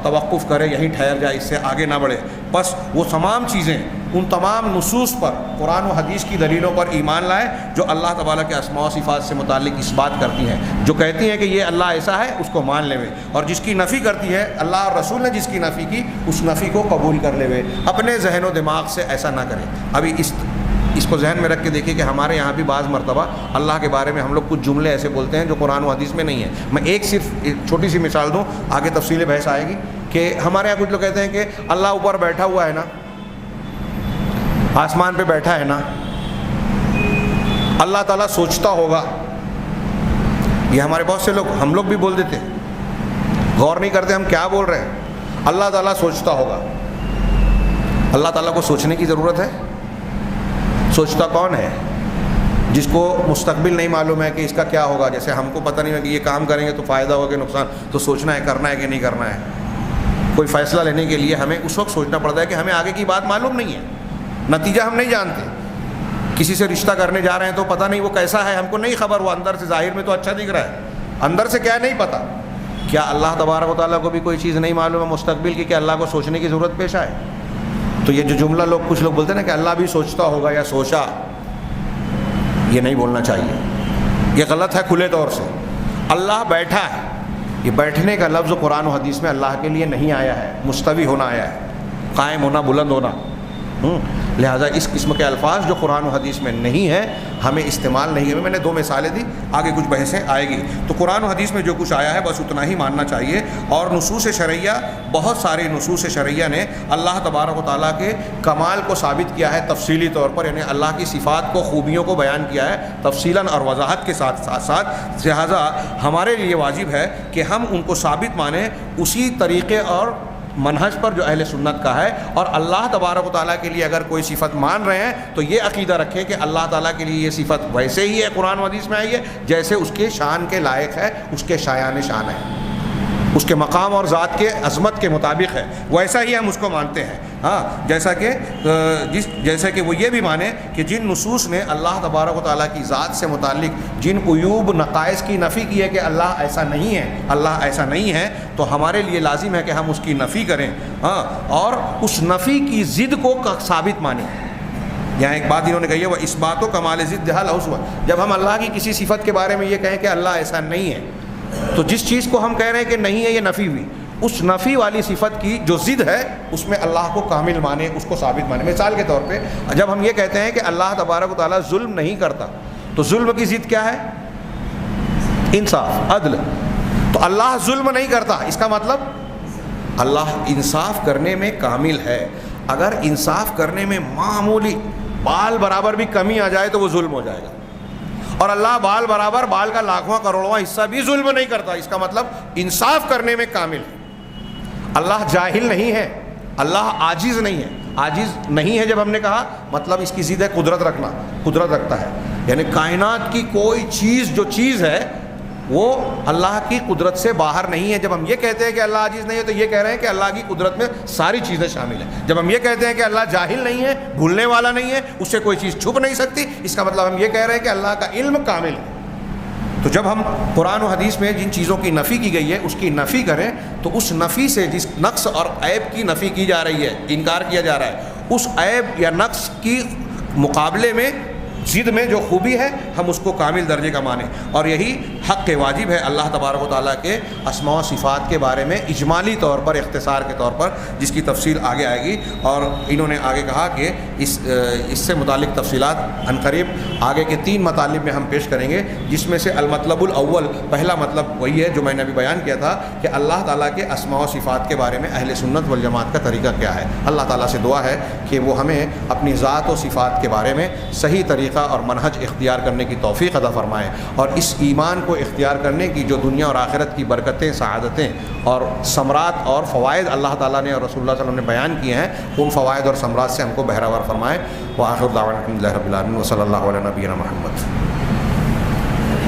[SPEAKER 1] توقف کرے، یہی ٹھہر جائے، اس سے آگے نہ بڑھے۔ بس وہ تمام چیزیں، ان تمام نصوص پر، قرآن و حدیث کی دلیلوں پر ایمان لائے جو اللہ تعالیٰ کے اسماء و صفات سے متعلق اس بات کرتی ہیں، جو کہتی ہیں کہ یہ اللہ ایسا ہے، اس کو مان لے ہوئے، اور جس کی نفی کرتی ہے، اللہ اور رسول نے جس کی نفی کی، اس نفی کو قبول کر لے ہوئے، اپنے ذہن و دماغ سے ایسا نہ کریں۔ ابھی اس کو ذہن میں رکھ کے دیکھیے کہ ہمارے یہاں بھی بعض مرتبہ اللہ کے بارے میں ہم لوگ کچھ جملے ایسے بولتے ہیں جو قرآن و حدیث میں نہیں ہیں۔ میں صرف ایک چھوٹی سی مثال دوں، آگے تفصیل بحث آئے گی، کہ ہمارے یہاں کچھ لوگ کہتے ہیں کہ اللہ اوپر بیٹھا ہوا ہے نا، آسمان پہ بیٹھا ہے نا، اللہ تعالیٰ سوچتا ہوگا۔ یہ ہمارے بہت سے لوگ، ہم لوگ بھی بول دیتے، غور نہیں کرتے ہم کیا بول رہے ہیں۔ اللہ تعالیٰ سوچتا ہوگا، اللہ تعالیٰ کو سوچنے کی ضرورت ہے؟ سوچتا کون ہے؟ جس کو مستقبل نہیں معلوم ہے کہ اس کا کیا ہوگا، جیسے ہم کو پتہ نہیں ہے کہ یہ کام کریں گے تو فائدہ ہوگا کہ نقصان، تو سوچنا ہے کرنا ہے کہ نہیں کرنا ہے۔ کوئی فیصلہ لینے کے لیے ہمیں اس وقت سوچنا پڑتا ہے کہ ہمیں آگے کی بات معلوم نہیں ہے، نتیجہ ہم نہیں جانتے۔ کسی سے رشتہ کرنے جا رہے ہیں تو پتہ نہیں وہ کیسا ہے، ہم کو نہیں خبر، وہ اندر سے ظاہر میں تو اچھا دکھ رہا ہے، اندر سے کیا نہیں پتہ۔ کیا اللہ تبارک و تعالیٰ کو بھی کوئی چیز نہیں معلوم ہے مستقبل کی کہ اللہ کو سوچنے کی ضرورت پیش آئے؟ تو یہ جو جملہ کچھ لوگ بولتے ہیں نا کہ اللہ بھی سوچتا ہوگا یا سوچا، یہ نہیں بولنا چاہیے، یہ غلط ہے کھلے طور سے۔ اللہ بیٹھا ہے، یہ بیٹھنے کا لفظ قرآن و حدیث میں اللہ کے لیے نہیں آیا ہے، مستوی ہونا آیا ہے، قائم ہونا، بلند ہونا۔ لہٰذا اس قسم کے الفاظ جو قرآن و حدیث میں نہیں ہیں ہمیں استعمال نہیں ہے. میں نے 2 مثالیں دی, آگے کچھ بحثیں آئے گی. تو قرآن و حدیث میں جو کچھ آیا ہے بس اتنا ہی ماننا چاہیے. اور نصوص شرعیہ, بہت سارے نصوص شرعیہ نے اللہ تبارک و تعالیٰ کے کمال کو ثابت کیا ہے تفصیلی طور پر, یعنی اللہ کی صفات کو, خوبیوں کو بیان کیا ہے تفصیلاً اور وضاحت کے ساتھ ساتھ. لہٰذا ہمارے لیے واجب ہے کہ ہم ان کو ثابت مانیں اسی طریقے اور منہج پر جو اہل سنت کا ہے. اور اللہ تبارک و تعالیٰ کے لیے اگر کوئی صفت مان رہے ہیں تو یہ عقیدہ رکھیں کہ اللہ تعالیٰ کے لیے یہ صفت ویسے ہی ہے قرآن و حدیث میں آئی ہے جیسے اس کے شان کے لائق ہے, اس کے شایان شان ہے, اس کے مقام اور ذات کے عظمت کے مطابق ہے, ویسا ہی ہم اس کو مانتے ہیں. جیسا کہ وہ یہ بھی مانیں کہ جن نصوص نے اللہ تبارک و تعالیٰ کی ذات سے متعلق جن عیوب نقائص کی نفی کی ہے کہ اللہ ایسا نہیں ہے, اللہ ایسا نہیں ہے, تو ہمارے لیے لازم ہے کہ ہم اس کی نفی کریں اور اس نفی کی ضد کو ثابت مانیں. یہاں ایک بات انہوں نے کہی ہے, وہ اس بات و کمال ضد حل حسوا. جب ہم اللہ کی کسی صفت کے بارے میں یہ کہیں کہ اللہ ایسا نہیں ہے, تو جس چیز کو ہم کہہ رہے ہیں کہ نہیں ہے یہ نفی ہوئی, اس نفی والی صفت کی جو ضد ہے اس میں اللہ کو کامل مانے, اس کو ثابت مانے. مثال کے طور پہ جب ہم یہ کہتے ہیں کہ اللہ تبارک و تعالیٰ ظلم نہیں کرتا, تو ظلم کی ضد کیا ہے؟ انصاف, عدل. تو اللہ ظلم نہیں کرتا, اس کا مطلب اللہ انصاف کرنے میں کامل ہے. اگر انصاف کرنے میں معمولی بال برابر بھی کمی آ جائے تو وہ ظلم ہو جائے گا. اور اللہ بال برابر, بال کا لاکھواں کروڑواں حصہ بھی ظلم نہیں کرتا, اس کا مطلب انصاف کرنے میں کامل ہے. اللہ جاہل نہیں ہے, اللہ عاجز نہیں ہے. عاجز نہیں ہے جب ہم نے کہا مطلب اس کی ضد ہے قدرت رکھنا, قدرت رکھتا ہے, یعنی کائنات کی کوئی چیز جو چیز ہے وہ اللہ کی قدرت سے باہر نہیں ہے. جب ہم یہ کہتے ہیں کہ اللہ عاجز نہیں ہے تو یہ کہہ رہے ہیں کہ اللہ کی قدرت میں ساری چیزیں شامل ہیں. جب ہم یہ کہتے ہیں کہ اللہ جاہل نہیں ہے, بھولنے والا نہیں ہے, اس سے کوئی چیز چھپ نہیں سکتی, اس کا مطلب ہم یہ کہہ رہے ہیں کہ اللہ کا علم کامل ہے. تو جب ہم قرآن و حدیث میں جن چیزوں کی نفی کی گئی ہے اس کی نفی کریں تو اس نفی سے جس نقص اور عیب کی نفی کی جا رہی ہے, انکار کیا جا رہا ہے, اس عیب یا نقص کی مقابلے میں ضد میں جو خوبی ہے ہم اس کو کامل درجے کا مانیں. اور یہی حق واجب ہے اللہ تبارک و تعالیٰ کے اسماء و صفات کے بارے میں اجمالی طور پر, اختصار کے طور پر, جس کی تفصیل آگے آئے گی. اور انہوں نے آگے کہا کہ اس سے متعلق تفصیلات عنقریب آگے کے 3 مطالب میں ہم پیش کریں گے, جس میں سے المطلب الاول, پہلا مطلب وہی ہے جو میں نے ابھی بیان کیا تھا کہ اللہ تعالیٰ کے اسماء و صفات کے بارے میں اہل سنت والجماعت کا طریقہ کیا ہے. اللہ تعالیٰ سے دعا ہے کہ وہ ہمیں اپنی ذات و صفات کے بارے میں صحیح طریقہ اور منہج اختیار کرنے کی توفیق عطا فرمائے, اور اس ایمان کو اختیار کرنے کی جو دنیا اور آخرت کی برکتیں, سعادتیں اور ثمرات اور فوائد اللہ تعالیٰ نے اور رسول اللہ صلی اللہ علیہ وسلم نے بیان کیے ہیں, ان فوائد اور ثمرات سے ہم کو بہرہ ور فرمائے. وآخر دعوانا الحمد للہ رب العالمین وصلی اللہ علیہ نبینا محمد.